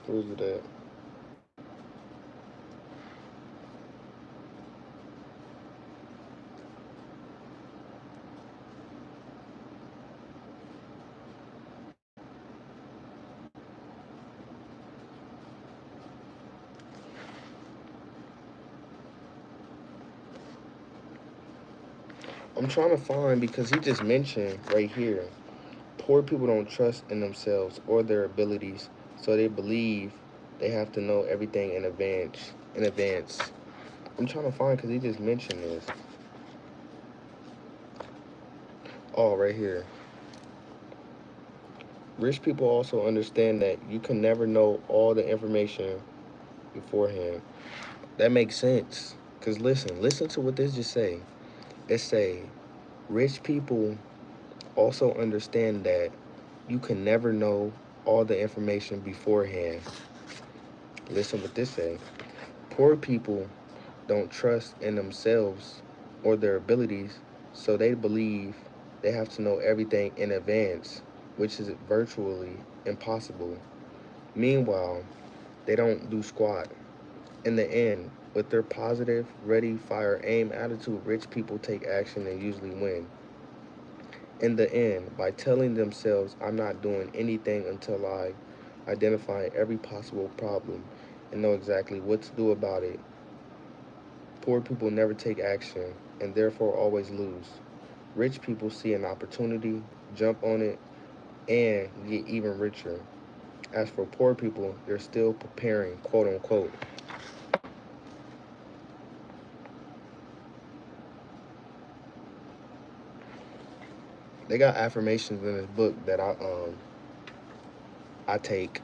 Where's it at? I'm trying to find because he just mentioned right here. Poor people don't trust in themselves or their abilities, so they believe they have to know everything in advance. In advance. I'm trying to find because he just mentioned this. Oh, right here. Rich people also understand that you can never know all the information beforehand. That makes sense. Cause listen to what this just say. It say rich people also understand that you can never know all the information beforehand. Listen what this say. Poor people don't trust in themselves or their abilities, so they believe they have to know everything in advance, which is virtually impossible. Meanwhile, they don't do squat. In the end, with their positive, ready, fire, aim attitude, rich people take action and usually win. In the end, by telling themselves, I'm not doing anything until I identify every possible problem and know exactly what to do about it, poor people never take action and therefore always lose. Rich people see an opportunity, jump on it, and get even richer. As for poor people, they're still preparing, quote unquote. They got affirmations in this book that I take.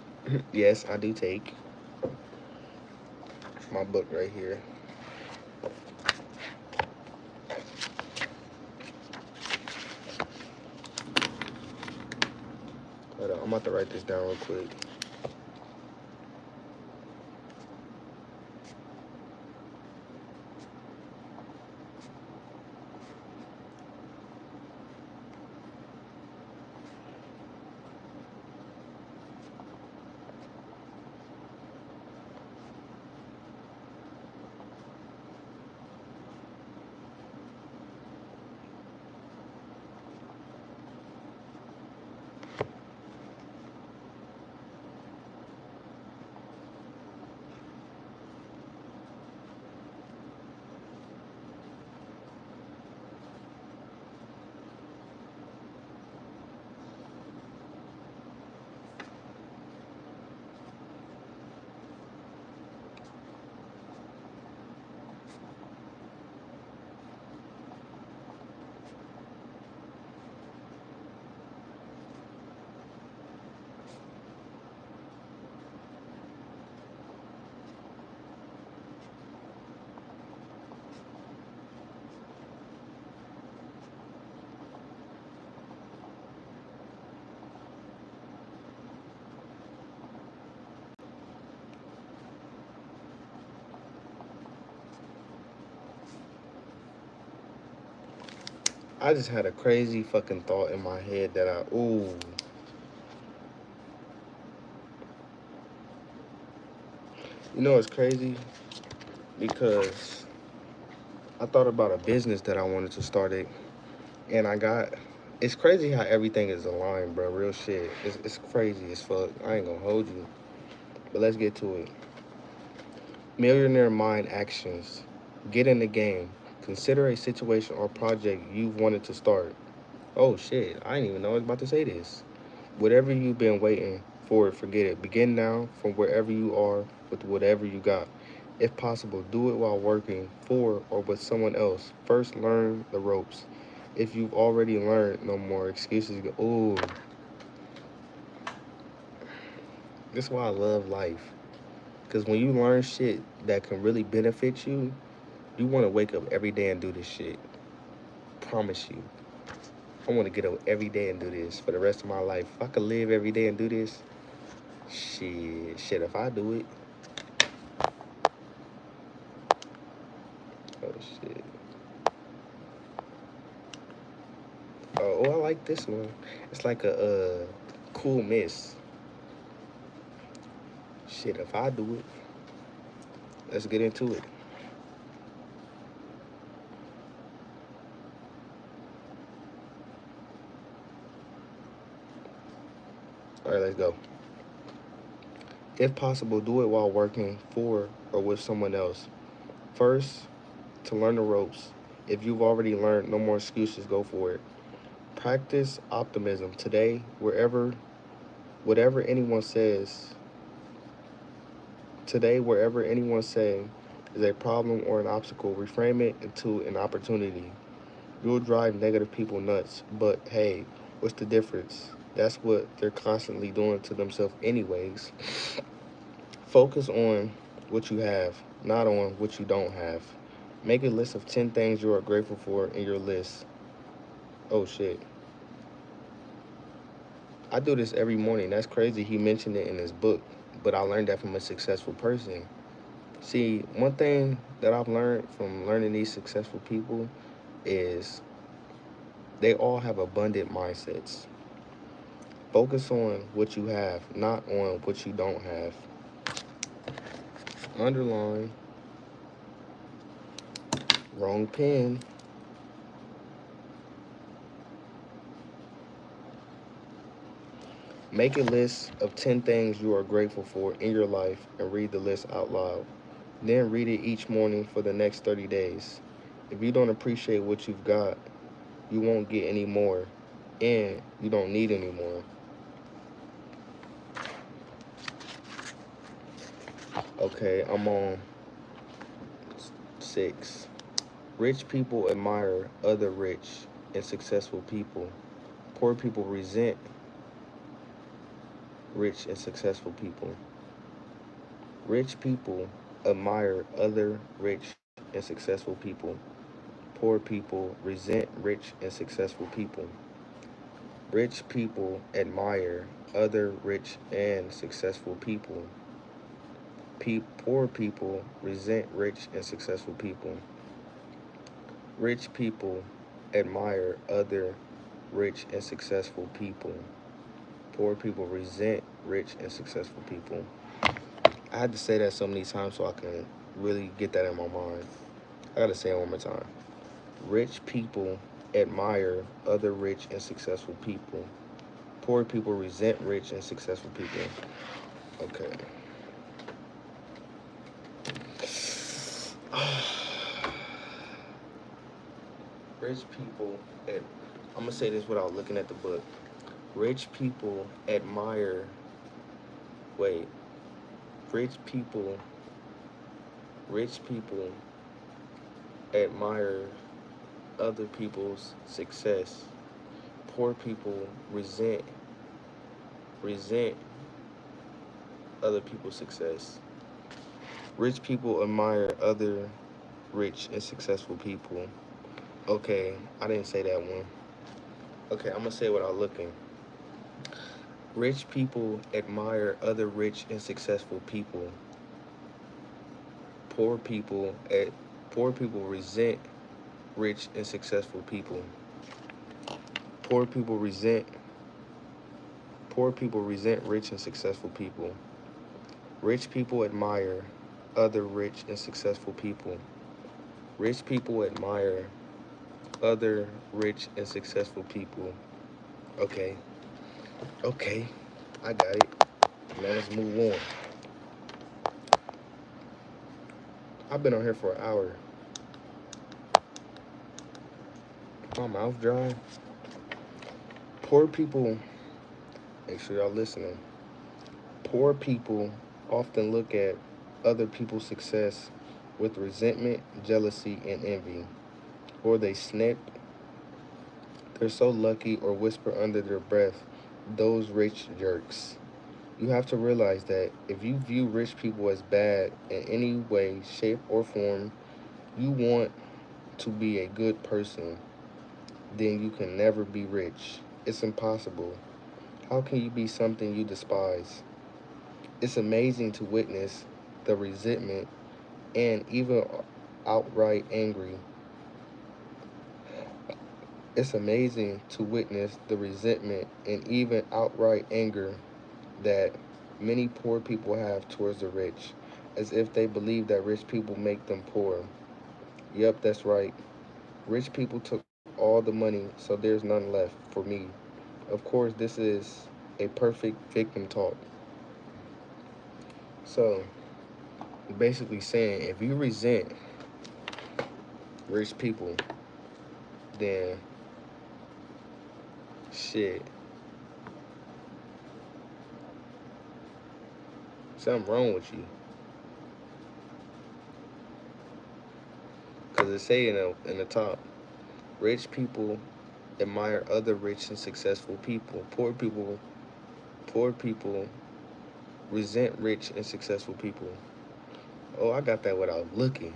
Yes, I do take my book right here. Hold on, I'm about to write this down real quick. I just had a crazy fucking thought in my head that ooh. You know, it's crazy because I thought about a business that I wanted to start it, and it's crazy how everything is aligned, bro. Real shit. It's crazy as fuck. I ain't gonna hold you. But let's get to it. Millionaire Mind Actions. Get in the game. Consider a situation or project you've wanted to start. Oh shit, I didn't even know I was about to say this. Whatever you've been waiting for, forget it. Begin now from wherever you are with whatever you got. If possible, do it while working for or with someone else. First, learn the ropes. If you've already learned, no more excuses. Ooh, this is why I love life. Because when you learn shit that can really benefit you, you want to wake up every day and do this shit. Promise you. I want to get up every day and do this for the rest of my life. If I could live every day and do this, shit, if I do it. Oh, shit. I like this one. It's like a cool miss. Shit, if I do it, let's get into it. All right, let's go. If possible, do it while working for or with someone else. First, to learn the ropes. If you've already learned, no more excuses, go for it. Practice optimism. Today, whatever anyone says, wherever anyone saying is a problem or an obstacle, reframe it into an opportunity. You'll drive negative people nuts, but hey, what's the difference? That's what they're constantly doing to themselves anyways. Focus on what you have, not on what you don't have. Make a list of 10 things you are grateful for in your list. Oh shit. I do this every morning. That's crazy. He mentioned it in his book, but I learned that from a successful person. See, one thing that I've learned from learning these successful people is they all have abundant mindsets. Focus on what you have, not on what you don't have. Underline, wrong pen. Make a list of 10 things you are grateful for in your life and read the list out loud. Then read it each morning for the next 30 days. If you don't appreciate what you've got, you won't get any more, and you don't need any more. Okay, I'm on 6. Rich people admire other rich and successful people. Poor people resent rich and successful people. Rich people admire other rich and successful people. Poor people resent rich and successful people. Rich people admire other rich and successful people. Poor people resent rich and successful people. Rich people admire other rich and successful people. Poor people resent rich and successful people. I had to say that so many times so I can really get that in my mind. I gotta say it one more time. Rich people admire other rich and successful people. Poor people resent rich and successful people. Okay. Rich people, I'm gonna say this without looking at the book. Rich people admire, wait, rich people, rich people admire other people's success. Poor people resent other people's success. Rich people admire other rich and successful people. Okay, I didn't say that one. Okay, I'm gonna say it without looking. Rich people admire other rich and successful people. Poor people at poor people resent rich and successful people. Poor people resent poor people resent rich and successful people. Rich people admire other rich and successful people. Rich people admire other rich and successful people. Okay, okay, I got it. Now let's move on. I've been on here for an hour. My mouth dry. Poor people, make sure y'all listening. Poor people often look at other people's success with resentment, jealousy, and envy. Or they snip, they're so lucky, or whisper under their breath, those rich jerks. You have to realize that if you view rich people as bad in any way, shape, or form, you want to be a good person, then you can never be rich. It's impossible. How can you be something you despise? It's amazing to witness the resentment and even outright angry. It's amazing to witness the resentment and even outright anger that many poor people have towards the rich, as if they believe that rich people make them poor. Yep, that's right. Rich people took all the money, so there's none left for me. Of course, this is a perfect victim talk. So, basically saying if you resent rich people, then shit, something wrong with you. Because it say in the top, rich people admire other rich and successful people. Poor people resent rich and successful people. Oh, I got that without looking.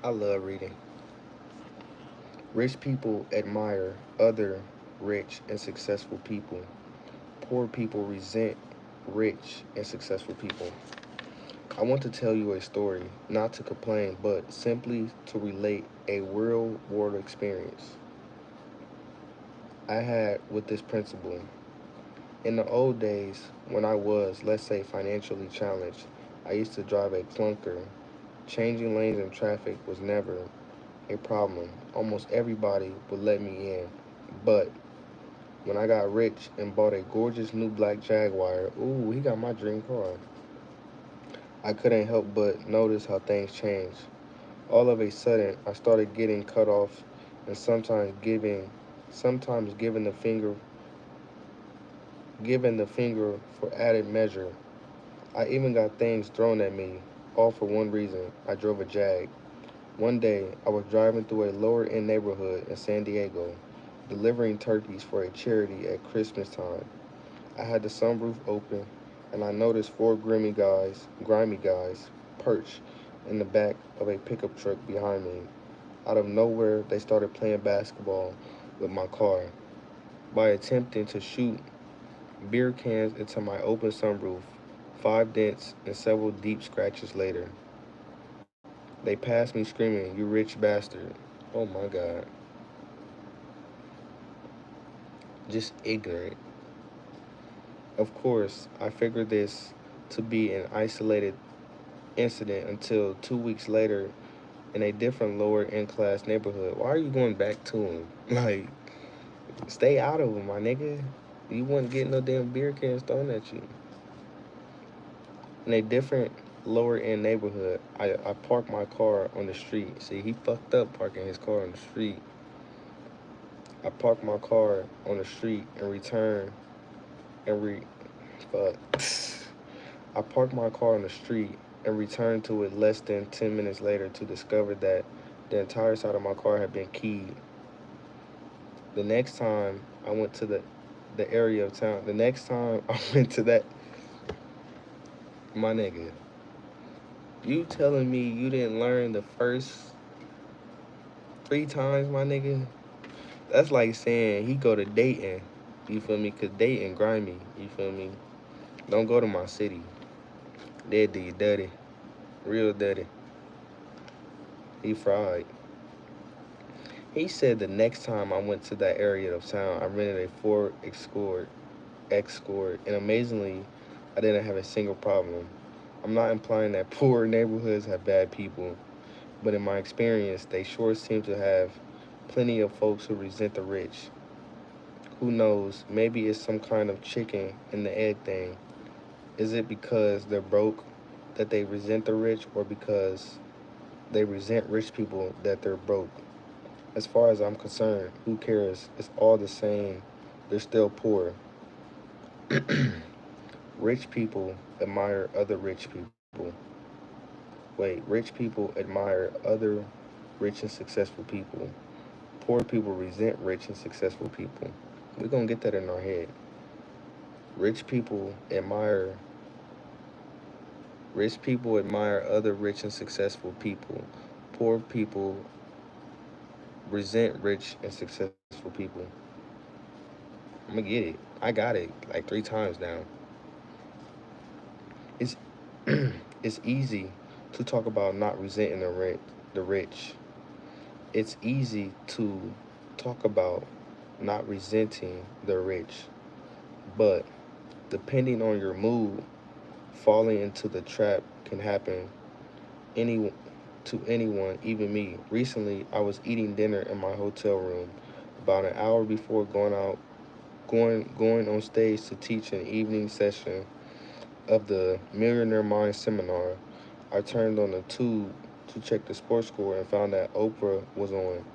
I love reading. Rich people admire other rich and successful people. Poor people resent rich and successful people. I want to tell you a story, not to complain, but simply to relate a real world experience I had with this principle. In the old days, when I was, let's say, financially challenged, I used to drive a clunker. Changing lanes in traffic was never a problem. Almost everybody would let me in. But when I got rich and bought a gorgeous new black Jaguar, ooh, he got my dream car. I couldn't help but notice how things changed. All of a sudden, I started getting cut off and sometimes giving the finger for added measure. I even got things thrown at me, all for one reason. I drove a Jag. One day, I was driving through a lower-end neighborhood in San Diego, delivering turkeys for a charity at Christmas time. I had the sunroof open, and I noticed four grimy guys, perched in the back of a pickup truck behind me. Out of nowhere, they started playing basketball with my car by attempting to shoot beer cans into my open sunroof. 5 dents and several deep scratches later, they passed me screaming, "You rich bastard." Oh my God. Just ignorant. Of course, I figured this to be an isolated incident until 2 weeks later in a different lower end class neighborhood. Why are you going back to him? Like, stay out of him, my nigga. You wouldn't get no damn beer cans thrown at you. In a different lower end neighborhood, I parked my car on the street. See, he fucked up parking his car on the street. I parked my car on the street and returned and re fuck. I parked my car on the street and returned to it less than 10 minutes later to discover that the entire side of my car had been keyed. The next time I went to the area of town, the next time I went to that, my nigga, you telling me you didn't learn the first 3 times, my nigga? That's like saying he go to Dayton, you feel me? Cause Dayton grimy, you feel me? Don't go to my city. They'll do you dirty. Real daddy. He fried. He said the next time I went to that area of town, I rented a Ford Escort, and amazingly, I didn't have a single problem. I'm not implying that poor neighborhoods have bad people, but in my experience, they sure seem to have plenty of folks who resent the rich. Who knows? Maybe it's some kind of chicken and the egg thing. Is it because they're broke that they resent the rich, or because they resent rich people that they're broke? As far as I'm concerned, who cares? It's all the same. They're still poor. Rich people admire other rich people. Wait, rich people admire other rich and successful people. Poor people resent rich and successful people. We're going to get that in our head. Rich people admire Rich people admire other rich and successful people. Poor people resent rich and successful people. I'm gonna get it. I got it like 3 times now. It's it's easy to talk about not resenting the rich. It's easy to talk about not resenting the rich, but depending on your mood, falling into the trap can happen any to anyone, even me. Recently, I was eating dinner in my hotel room about an hour before going on stage to teach an evening session of the Millionaire Mind seminar. I turned on the tube to check the sports score and found that Oprah was on.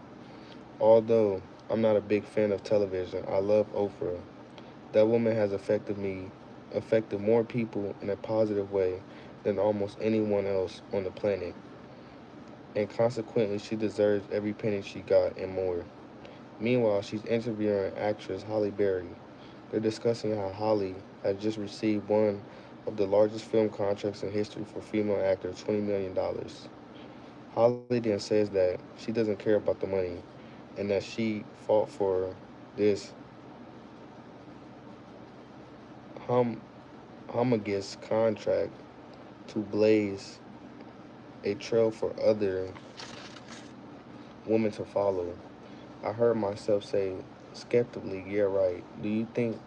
Although I'm not a big fan of television, I love Oprah. That woman has affected more people in a positive way than almost anyone else on the planet. And consequently, she deserves every penny she got and more. Meanwhile, she's interviewing actress Halle Berry. They're discussing how Halle has just received one of the largest film contracts in history for female actor, $20 million. Halle then says that she doesn't care about the money and that she fought for this hum- humongous contract to blaze a trail for other women to follow. I heard myself say skeptically, yeah, right. Do you think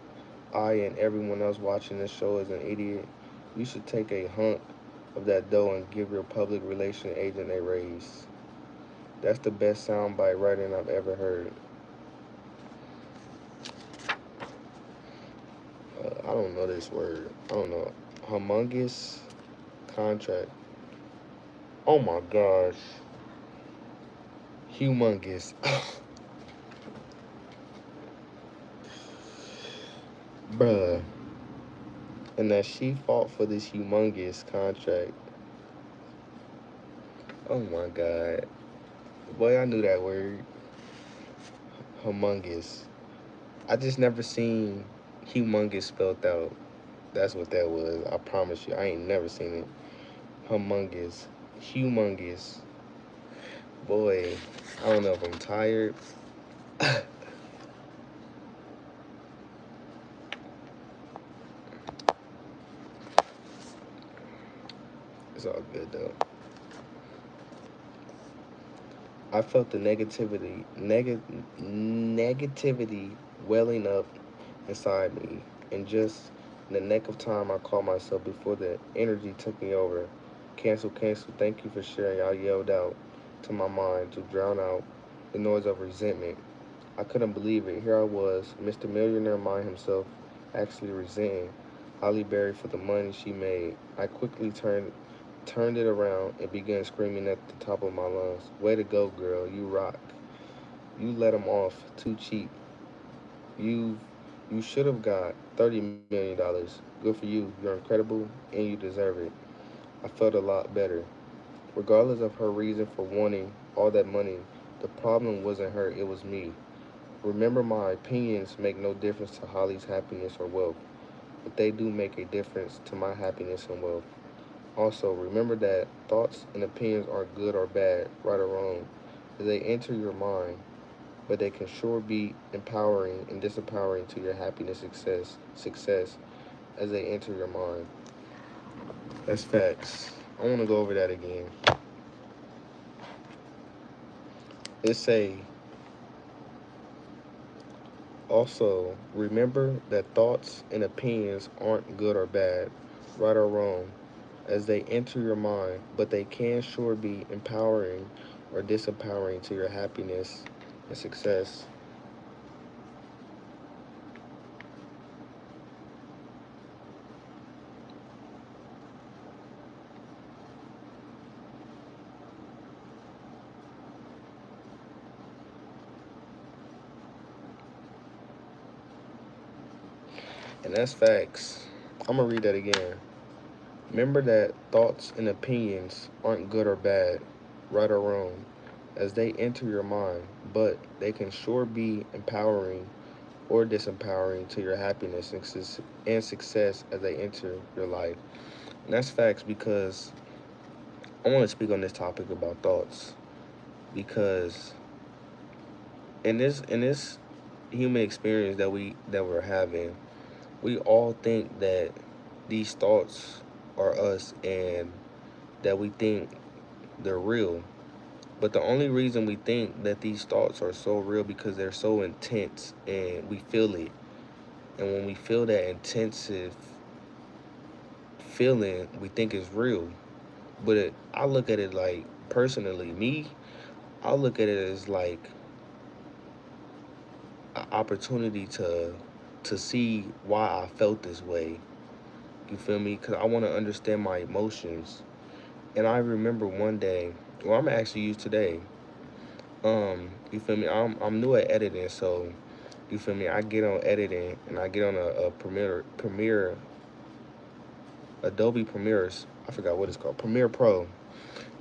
I and everyone else watching this show is an idiot? You should take a hunk of that dough and give your public relation agent a raise. That's the best soundbite writing I've ever heard. I don't know this word. I don't know. Humongous contract. Oh my gosh. Humongous. Bruh. And that she fought for this humongous contract. Oh my god. Boy, I knew that word. Humongous. I just never seen humongous spelled out. That's what that was. I promise you. I ain't never seen it. Humongous. Humongous. Boy, I don't know if I'm tired. It's all good though. I felt the negativity welling up inside me. And just in the neck of time, I caught myself before the energy took me over. Cancel, cancel. Thank you for sharing. I yelled out to my mind to drown out the noise of resentment. I couldn't believe it. Here I was, Mr. Millionaire Mind himself, actually resenting Holly Berry for the money she made. I quickly turned it around and began screaming at the top of my lungs. Way to go, girl. You rock. You let him off too cheap. You you should have got $30 million. Good for you. You're incredible and you deserve it. I felt a lot better. Regardless of her reason for wanting all that money, the problem wasn't her, it was me. Remember, my opinions make no difference to Holly's happiness or wealth, but they do make a difference to my happiness and wealth. Also, remember that thoughts and opinions aren't good or bad, right or wrong. They enter your mind, but they can sure be empowering and disempowering to your happiness success as they enter your mind. That's facts. I want to go over that again. It say, also, remember that thoughts and opinions aren't good or bad, right or wrong, as they enter your mind, but they can sure be empowering or disempowering to your happiness and success. And that's facts. I'm going to read that again. Remember that thoughts and opinions aren't good or bad, right or wrong, as they enter your mind, but they can sure be empowering or disempowering to your happiness and success as they enter your life. And that's facts because I want to speak on this topic about thoughts because in this human experience that we're having, we all think that these thoughts are us and that we think they're real. But the only reason we think that these thoughts are so real because they're so intense and we feel it. And when we feel that intensive feeling, we think it's real. But I look at it like, personally, me, I look at it as like an opportunity to see why I felt this way. You feel me? Because I want to understand my emotions. And I remember one day, well, I'm actually use today. You feel me? I'm new at editing, so you feel me? I get on editing and I get on a Premiere, Adobe Premieres. I forgot what it's called, Premiere Pro.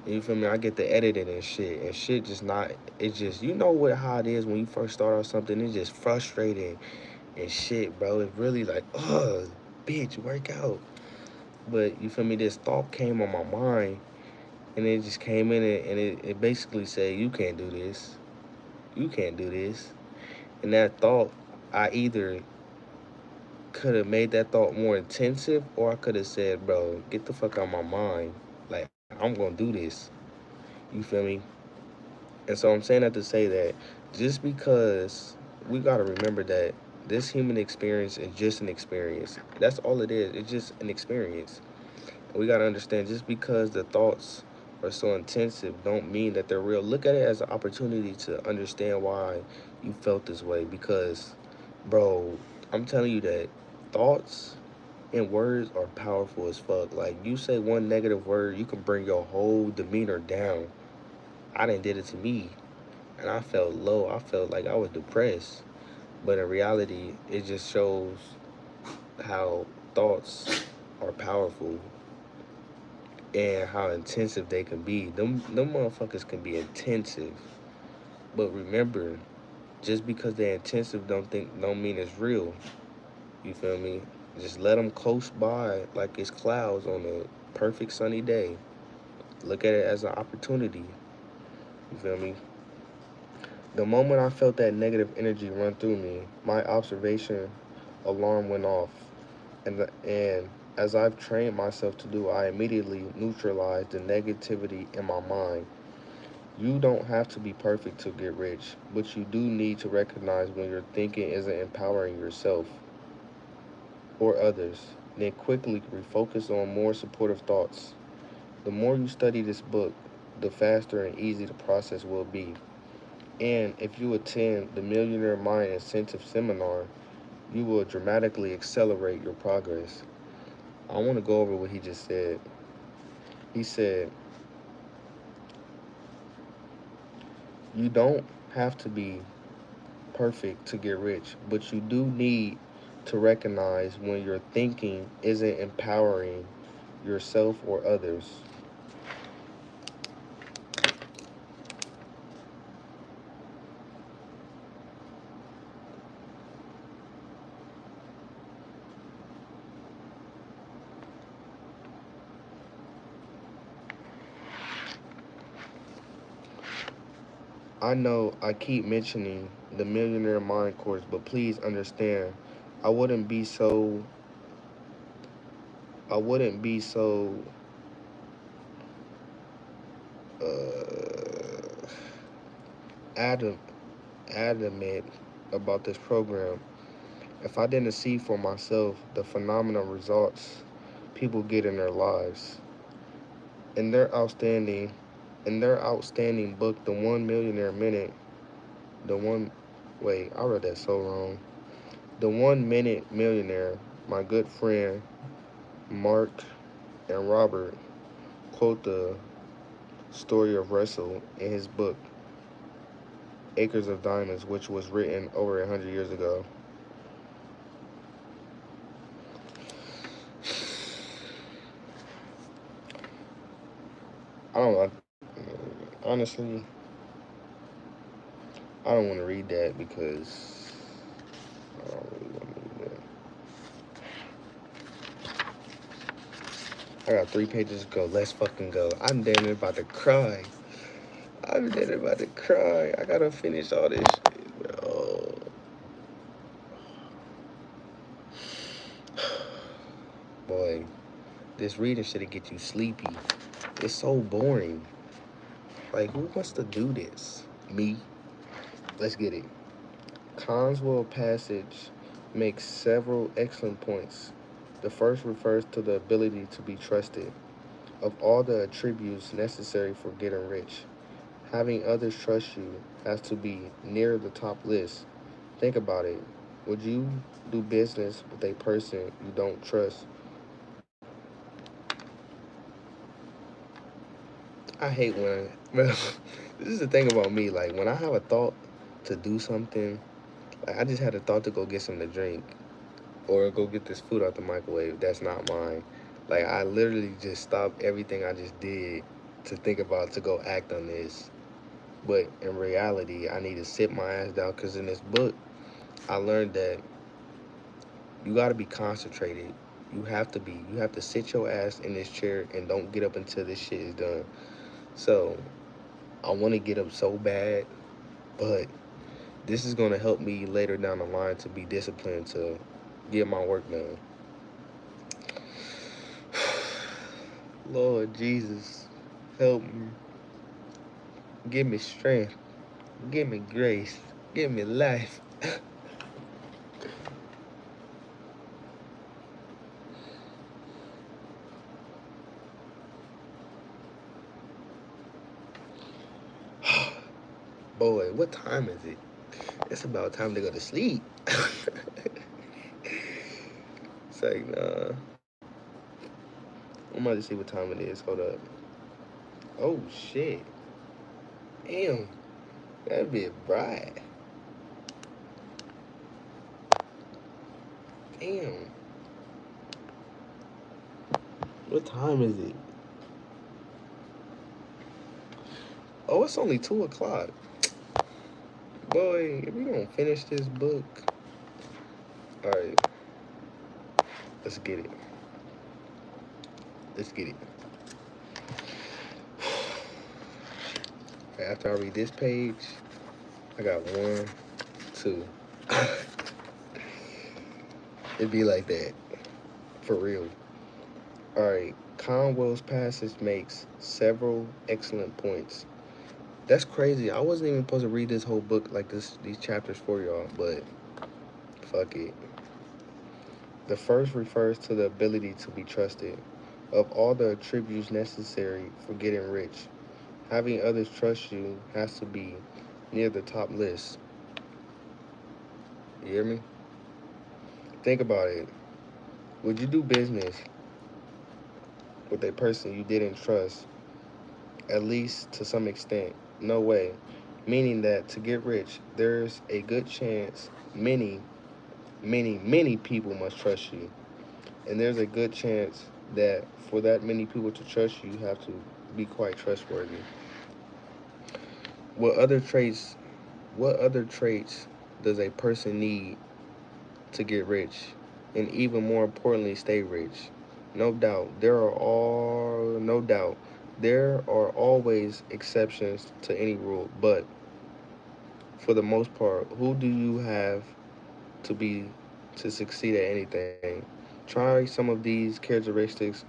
And you feel me? I get the editing and shit just not. It's just, you know what, how it is when you first start off something. It's just frustrating and shit, bro. It's really like, ugh, bitch, work out. But you feel me? This thought came on my mind, and it just came in and it basically said, you can't do this. You can't do this. And that thought, I either could have made that thought more intensive, or I could have said, bro, get the fuck out of my mind. Like, I'm gonna do this. You feel me? And so I'm saying that to say that just because we gotta remember that this human experience is just an experience. That's all it is. It's just an experience. And we gotta understand just because the thoughts are so intensive don't mean that they're real. Look at it as an opportunity to understand why you felt this way. Because, bro, I'm telling you that thoughts and words are powerful as fuck. Like, you say one negative word, you can bring your whole demeanor down. I didn't did it to me, and I felt low. I felt like I was depressed. But in reality, it just shows how thoughts are powerful and how intensive they can be. Them motherfuckers can be intensive. But remember, just because they're intensive don't mean it's real. You feel me? Just let them coast by like it's clouds on a perfect sunny day. Look at it as an opportunity. You feel me? The moment I felt that negative energy run through me, my observation alarm went off. And as I've trained myself to do, I immediately neutralized the negativity in my mind. You don't have to be perfect to get rich, but you do need to recognize when your thinking isn't empowering yourself or others. Then quickly refocus on more supportive thoughts. The more you study this book, the faster and easier the process will be. And if you attend the Millionaire Mind Incentive Seminar, you will dramatically accelerate your progress. I want to go over what he just said. He said, you don't have to be perfect to get rich, but you do need to recognize when your thinking isn't empowering yourself or others. I know I keep mentioning the Millionaire Mind course, but please understand, I wouldn't be so I wouldn't be so adam adamant about this program. If I didn't see for myself the phenomenal results people get in their lives, in their outstanding in their outstanding book, The 1 Millionaire Minute, the one wait, I read that so wrong. The 1 Minute Millionaire, my good friend Mark and Robert quote the story of Russell in his book Acres of Diamonds, which was written over 100 years ago. I don't know. Honestly, I don't want to read that because I don't really want to read that. I got 3 pages to go. Let's fucking go. I'm damn near about to cry. I'm damn near about to cry. I gotta finish all this shit, bro. Boy, this reading shit'll get you sleepy. It's so boring. Like, who wants to do this? Me? Let's get it. Conswell passage makes several excellent points. The first refers to the ability to be trusted. Of all the attributes necessary for getting rich, having others trust you has to be near the top list. Think about it. Would you do business with a person you don't trust? I hate when, bro, this is the thing about me. Like, when I have a thought to do something, like, I just had a thought to go get something to drink or go get this food out the microwave. That's not mine. Like, I literally just stopped everything I just did to think about to go act on this. But in reality, I need to sit my ass down because in this book, I learned that you got to be concentrated. You have to be. You have to sit your ass in this chair and don't get up until this shit is done. So I want to get up so bad, but this is going to help me later down the line to be disciplined to get my work done. Lord Jesus, help me. Give me strength. Give me grace. Give me life. Boy, what time is it? It's about time to go to sleep. It's like, nah. I'm about to see what time it is. Hold up. Oh, shit. Damn. That be bright. Damn. What time is it? Oh, it's only 2 o'clock. Boy, if we don't finish this book. Alright. Let's get it. Let's get it. After I read this page, I got 1, 2. It'd be like that. For real. Alright. Conwell's passage makes several excellent points. That's crazy. I wasn't even supposed to read this whole book like these chapters for y'all, but fuck it. The first refers to the ability to be trusted. Of all the attributes necessary for getting rich, having others trust you has to be near the top list. You hear me? Think about it. Would you do business with a person you didn't trust, at least to some extent? No way. Meaning that to get rich, there's a good chance many people must trust you. And there's a good chance that for that many people to trust you, you have to be quite trustworthy. What other traits what other traits does a person need to get rich? And even more importantly, stay rich. No doubt there are always exceptions to any rule, but for the most part, who do you have to be to succeed at anything? Try some of these characteristics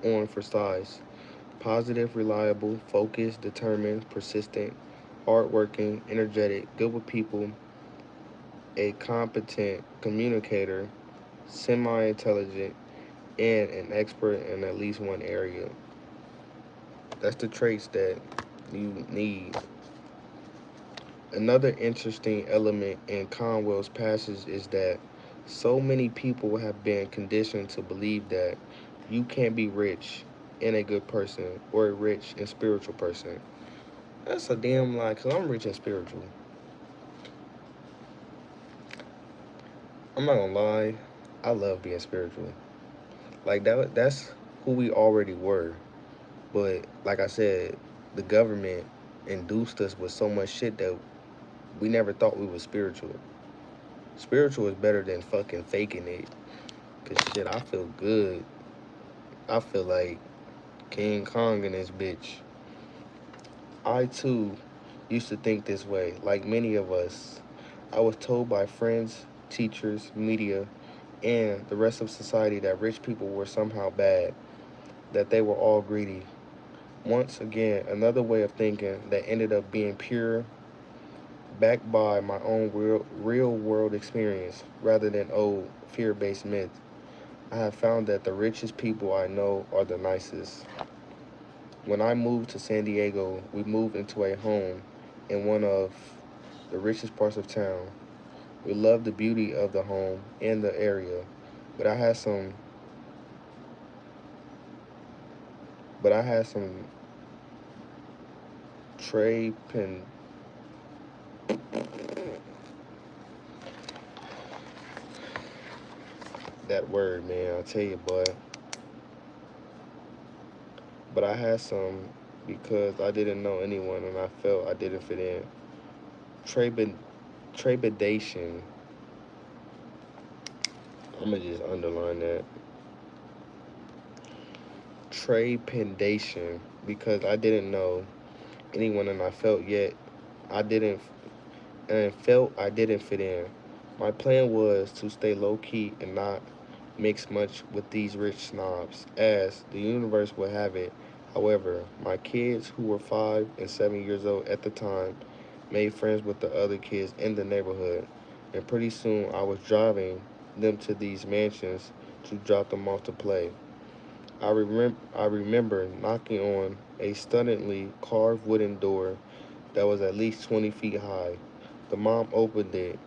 on for size. Positive, reliable, focused, determined, persistent, hardworking, energetic, good with people, a competent communicator, semi intelligent, and an expert in at least one area. That's the traits that you need. Another interesting element in Conwell's passage is that so many people have been conditioned to believe that you can't be rich and a good person or a rich and spiritual person. That's a damn lie, because I'm rich and spiritual. I'm not gonna lie, I love being spiritual. Like that's who we already were. But like I said, the government induced us with so much shit that we never thought we was spiritual. Spiritual is better than fucking faking it. Cause shit, I feel good. I feel like King Kong in this bitch. I too used to think this way. Like many of us, I was told by friends, teachers, media, and the rest of society that rich people were somehow bad, that they were all greedy. Once again, another way of thinking that ended up being pure, backed by my own real world experience rather than old fear based myths. I have found that the richest people I know are the nicest. When I moved to San Diego, we moved into a home in one of the richest parts of town. We loved the beauty of the home and the area, but I had some tray pin that word, man. I tell you, boy. But I had some because I didn't know anyone and I felt I didn't fit in. Trepid trepidation. I'm gonna just underline that. Trepidation because I didn't know anyone and I didn't felt I didn't fit in. My plan was to stay low key and not mix much with these rich snobs, as the universe would have it. However, my kids, who were 5 and 7 years old at the time, made friends with the other kids in the neighborhood, and pretty soon I was driving them to these mansions to drop them off to play. I remember knocking on a stunningly carved wooden door that was at least 20 feet high. The mom opened it,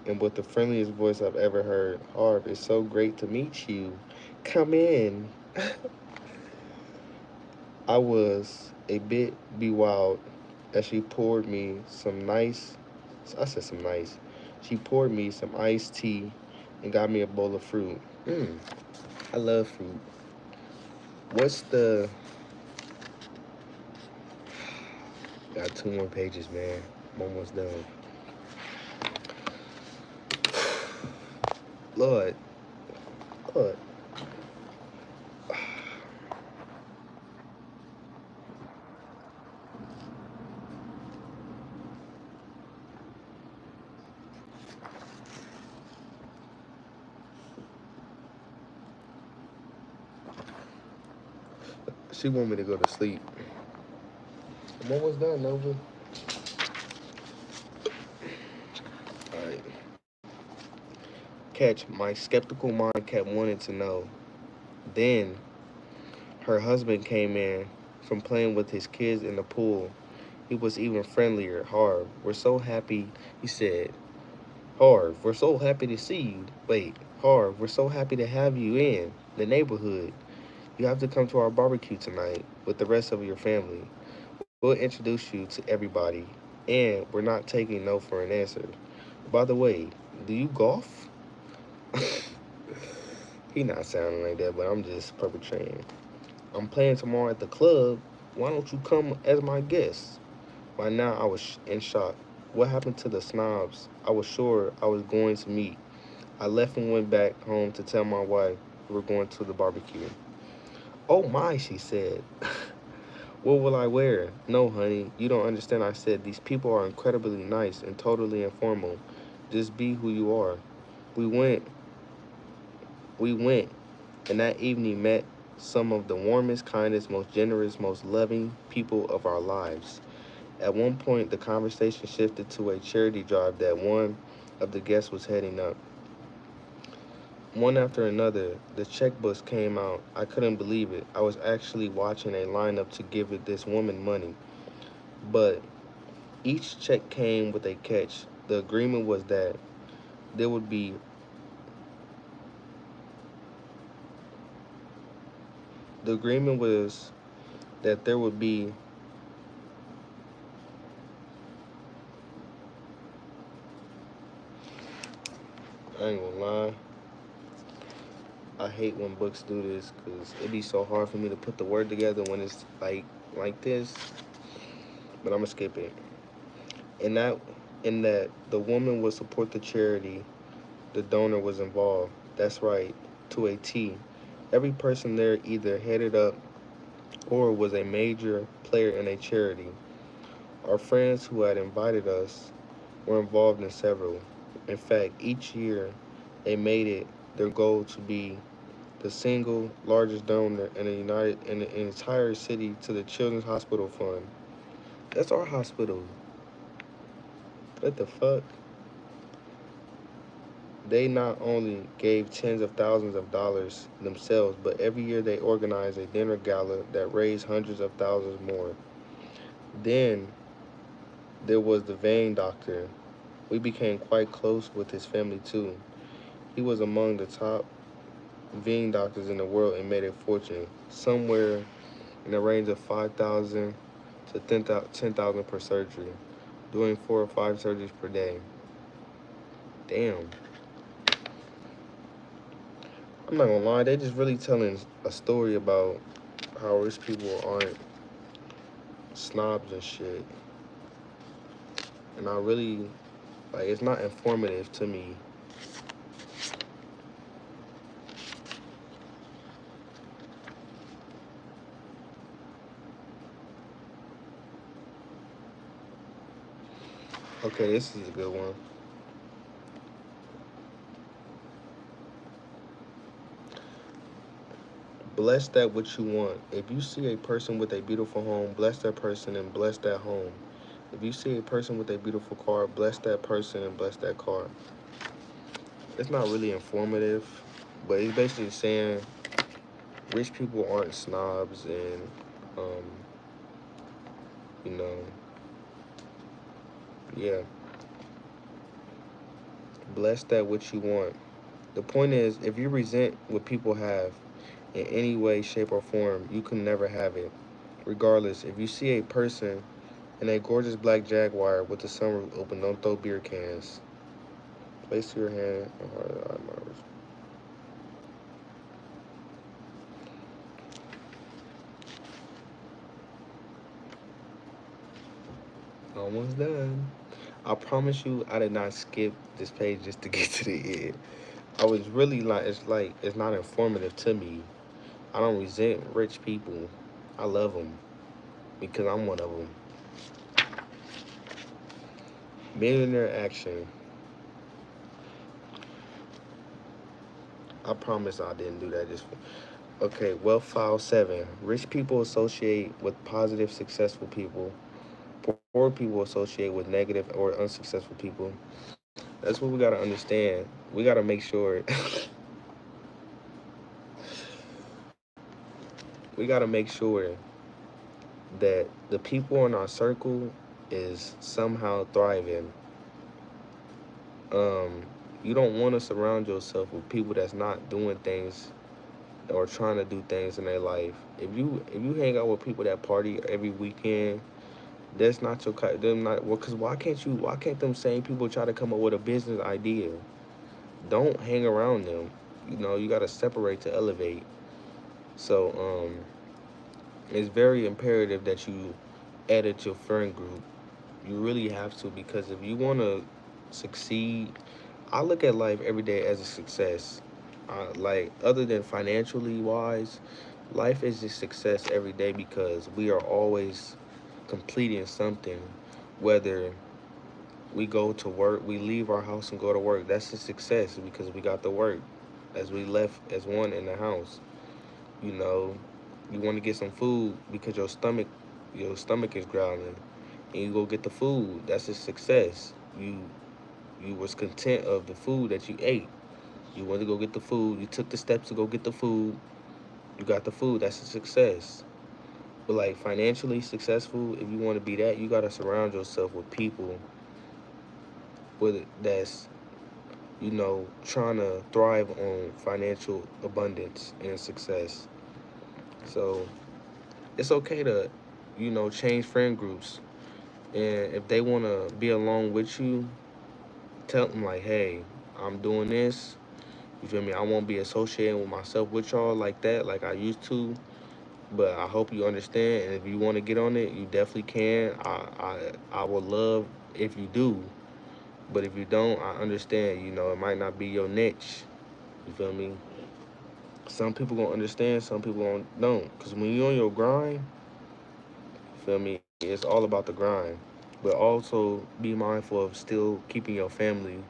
and with the friendliest voice I've ever heard, Harv, it's so great to meet you. Come in. I was a bit bewildered as she poured me some nice, I said some nice, she poured me some iced tea and got me a bowl of fruit. I love fruit. What's the, got 2 more pages, man. I'm almost done. Lord, Lord. She want me to go to sleep. I'm almost done, Nova. Alright. Catch, my skeptical mind kept wanting to know. Then her husband came in from playing with his kids in the pool. He was even friendlier. Harv, we're so happy, he said. Harv, we're so happy to see you. Wait, Harv, we're so happy to have you in the neighborhood. You have to come to our barbecue tonight with the rest of your family. We'll introduce you to everybody, and we're not taking no for an answer. By the way, do you golf? He not sounding like that, but I'm just perpetrating. I'm playing tomorrow at the club. Why don't you come as my guest? By now, I was in shock. What happened to the snobs I was sure I was going to meet? I left and went back home to tell my wife we were going to the barbecue. Oh my, she said. What will I wear? No, honey, you don't understand. I said, these people are incredibly nice and totally informal. Just be who you are. We went, we went, and that evening met some of the warmest, kindest, most generous, most loving people of our lives. At one point, the conversation shifted to a charity drive that one of the guests was heading up. One after another, the checkbooks came out. I couldn't believe it. I was actually watching a lineup to give it this woman money. But each check came with a catch. The agreement was that there would be the agreement was that there would be I ain't gonna lie. I hate when books do this because it be so hard for me to put the word together when it's like this. But I'm gonna skip it. In that the woman would support the charity, the donor was involved. That's right, to a T. Every person there either headed up or was a major player in a charity. Our friends who had invited us were involved in several. In fact, each year they made it their goal to be the single largest donor in the entire city to the Children's Hospital Fund. That's our hospital. What the fuck? They not only gave tens of thousands of dollars themselves, but every year they organized a dinner gala that raised hundreds of thousands more. Then there was the vein doctor. We became quite close with his family too. He was among the top vein doctors in the world and made a fortune, somewhere in the range of 5,000 to 10,000 per surgery, doing 4 or 5 surgeries per day. Damn. I'm not gonna lie, they just really telling a story about how rich people aren't snobs and shit. And I really, like, it's not informative to me. Okay, this is a good one. Bless that what you want. If you see a person with a beautiful home, bless that person and bless that home. If you see a person with a beautiful car, bless that person and bless that car. It's not really informative, but it's basically saying rich people aren't snobs and, um, you know, yeah, bless that what you want. The point is, if you resent what people have in any way, shape, or form, you can never have it. Regardless, if you see a person in a gorgeous black Jaguar with the sunroof open, don't throw beer cans. Place your hand on heart of the Almost done. I promise you, I did not skip this page just to get to the end. I was really like, it's not informative to me. I don't resent rich people. I love them because I'm one of them. Millionaire action. I promise I didn't do that just for. Okay, wealth file 7. Rich people associate with positive, successful people. Poor people associate with negative or unsuccessful people. That's what we gotta understand. We gotta make sure. We gotta make sure that the people in our circle is somehow thriving. Um, you don't want to surround yourself with people that's not doing things or trying to do things in their life. If you hang out with people that party every weekend, that's not your them not well. Cause why can't them same people try to come up with a business idea? Don't hang around them. You know you gotta separate to elevate. So it's very imperative that you edit your friend group. You really have to because if you want to succeed, I look at life every day as a success. Like other than financially wise, life is a success every day because we are always completing something. Whether we go to work, we leave our house and go to work. That's a success because we got to work as we left as one in the house. You know, you want to get some food because your stomach is growling, and you go get the food. That's a success. You was content of the food that you ate. You went to go get the food. You took the steps to go get the food. You got the food. That's a success. But like financially successful, if you want to be that, you gotta surround yourself with people with that's trying to thrive on financial abundance and success. So it's okay to change friend groups, and if they want to be along with you, tell them like, hey, I'm doing this. You feel me? I won't be associating with myself with y'all like that, like I used to. But I hope you understand, and if you want to get on it, you definitely can. I would love if you do, but if you don't, I understand. It might not be your niche. You feel me? Some people gonna understand, some people don't. Cause when you're on your grind, you feel me? It's all about the grind. But also be mindful of still keeping your family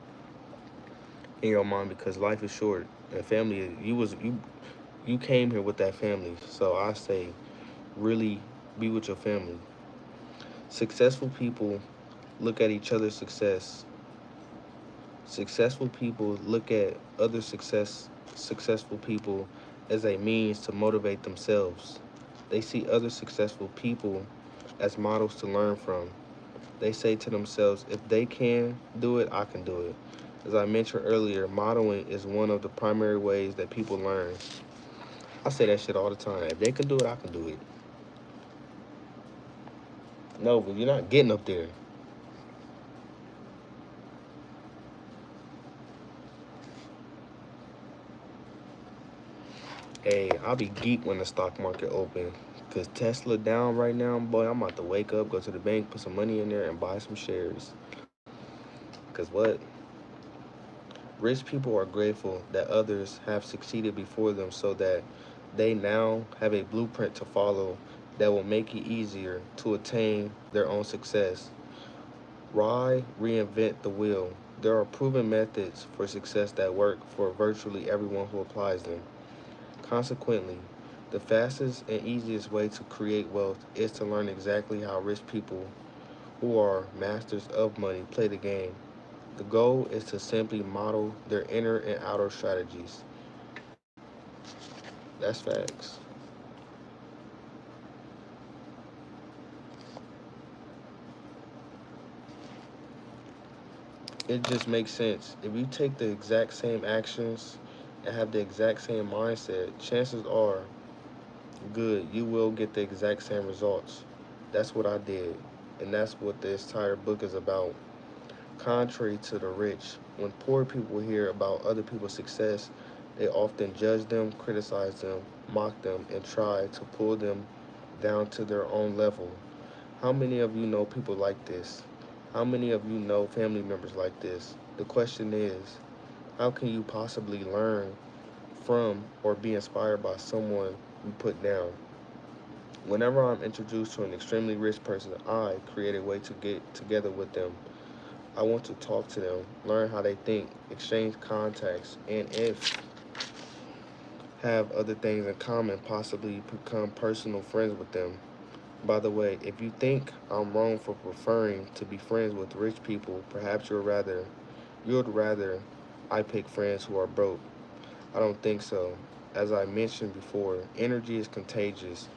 in your mind because life is short. And family, you came here with that family. So I say, really be with your family. Successful people look at each other's success. Successful people look at other successful people as a means to motivate themselves. They see other successful people as models to learn from. They say to themselves, if they can do it, I can do it. As I mentioned earlier, modeling is one of the primary ways that people learn. I say that shit all the time. If they can do it, I can do it. No, but you're not getting up there. Hey, I'll be geek when the stock market open. Cause Tesla down right now, boy, I'm about to wake up, go to the bank, put some money in there, and buy some shares. Cause what? Rich people are grateful that others have succeeded before them so that they now have a blueprint to follow that will make it easier to attain their own success. Why reinvent the wheel? There are proven methods for success that work for virtually everyone who applies them. Consequently, the fastest and easiest way to create wealth is to learn exactly how rich people who are masters of money play the game. The goal is to simply model their inner and outer strategies. That's facts. It just makes sense. If you take the exact same actions and have the exact same mindset, chances are good you will get the exact same results. That's what I did. And that's what this entire book is about. Contrary to the rich, when poor people hear about other people's success, they often judge them, criticize them, mock them, and try to pull them down to their own level. How many of you know people like this? How many of you know family members like this? The question is, how can you possibly learn from or be inspired by someone you put down? Whenever I'm introduced to an extremely rich person, I create a way to get together with them. I want to talk to them, learn how they think, exchange contacts, and if have other things in common, possibly become personal friends with them. By the way, if you think I'm wrong for preferring to be friends with rich people, perhaps you'd rather I pick friends who are broke. I don't think so. As I mentioned before, energy is contagious,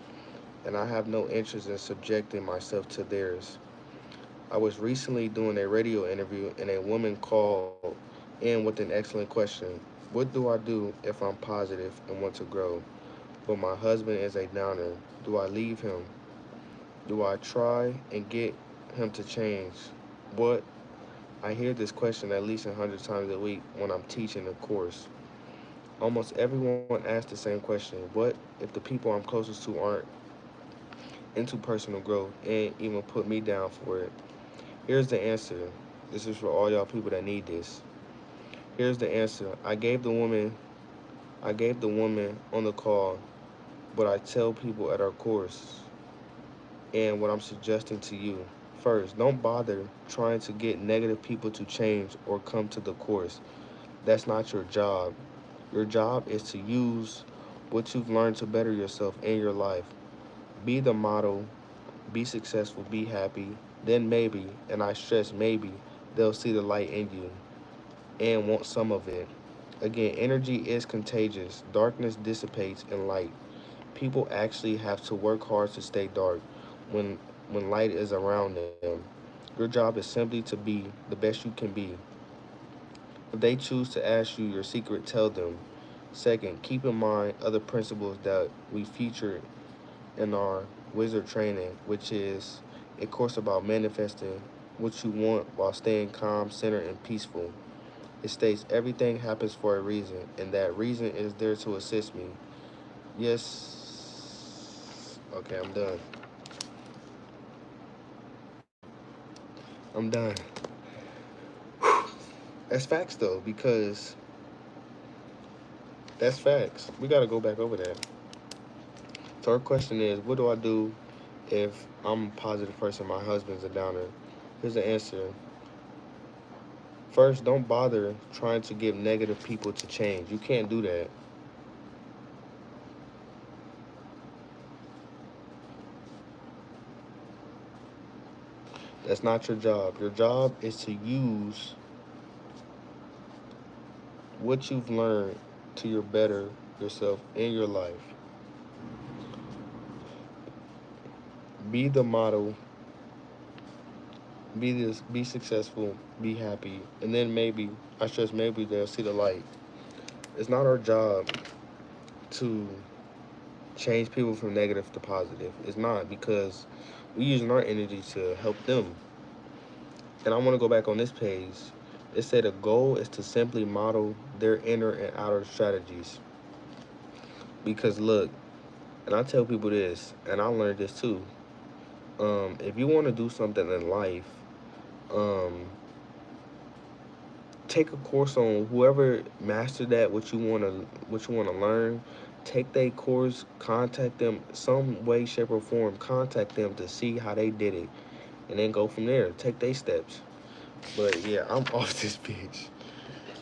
and I have no interest in subjecting myself to theirs. I was recently doing a radio interview, and a woman called in with an excellent question. What do I do if I'm positive and want to grow, but my husband is a downer? Do I leave him? Do I try and get him to change? What? I hear this question at least 100 times a week when I'm teaching a course. Almost everyone asks the same question. What if the people I'm closest to aren't into personal growth and even put me down for it? Here's the answer. This is for all y'all people that need this. Here's the answer. I gave the woman on the call, but I tell people at our course and what I'm suggesting to you. First, don't bother trying to get negative people to change or come to the course. That's not your job. Your job is to use what you've learned to better yourself in your life. Be the model, be successful, be happy. Then maybe, and I stress maybe, they'll see the light in you and want some of it. Again, energy is contagious. Darkness dissipates in light. People actually have to work hard to stay dark when light is around them. Your job is simply to be the best you can be. If they choose to ask you your secret, tell them. Second, keep in mind other principles that we feature in our wizard training, which is a course about manifesting what you want while staying calm, centered, and peaceful. It states everything happens for a reason, and that reason is there to assist me. Yes. Okay, I'm done. I'm done. That's facts though, because that's facts. We gotta go back over that. So our question is, what do I do if I'm a positive person, my husband's a downer? Here's the answer. First, don't bother trying to get negative people to change. You can't do that. That's not your job. Your job is to use what you've learned to your better yourself in your life. Be the model, be successful, be happy, and then maybe, I stress maybe, they'll see the light. It's not our job to change people from negative to positive. It's not, because we're using our energy to help them. And I want to go back on this page. It said a goal is to simply model their inner and outer strategies. Because look, and I tell people this, and I learned this too. If you want to do something in life, um, take a course on whoever mastered that, what you want to learn. Take their course, contact them some way, shape, or form. Contact them to see how they did it, and then go from there. Take their steps. But yeah, I'm off this bitch.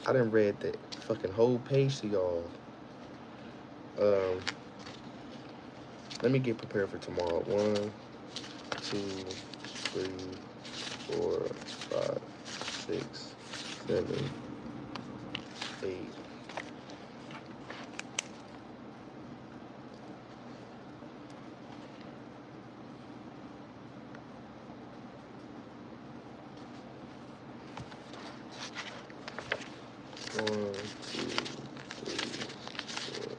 I done read the fucking whole page to y'all. Um, Let me get prepared for tomorrow. 1, 2, 3, 4, 5, 6, 7, 8. One, two, three, four.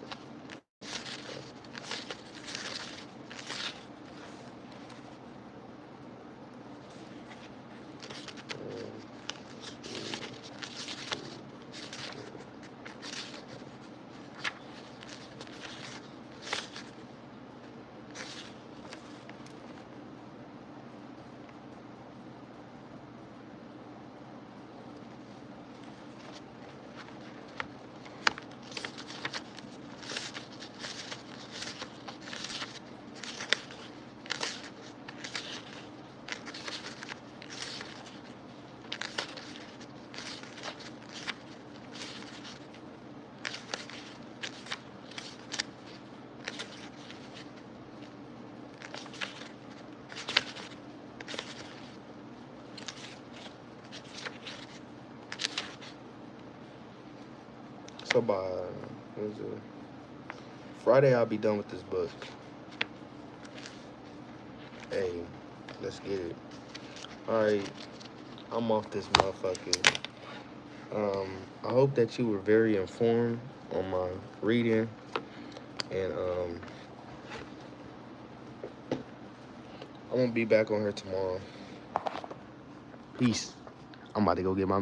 So by what is it? Friday, I'll be done with this book. Hey, let's get it. All right, I'm off this motherfucker. I hope that you were very informed on my reading, and I'm gonna be back on here tomorrow. Peace. I'm about to go get my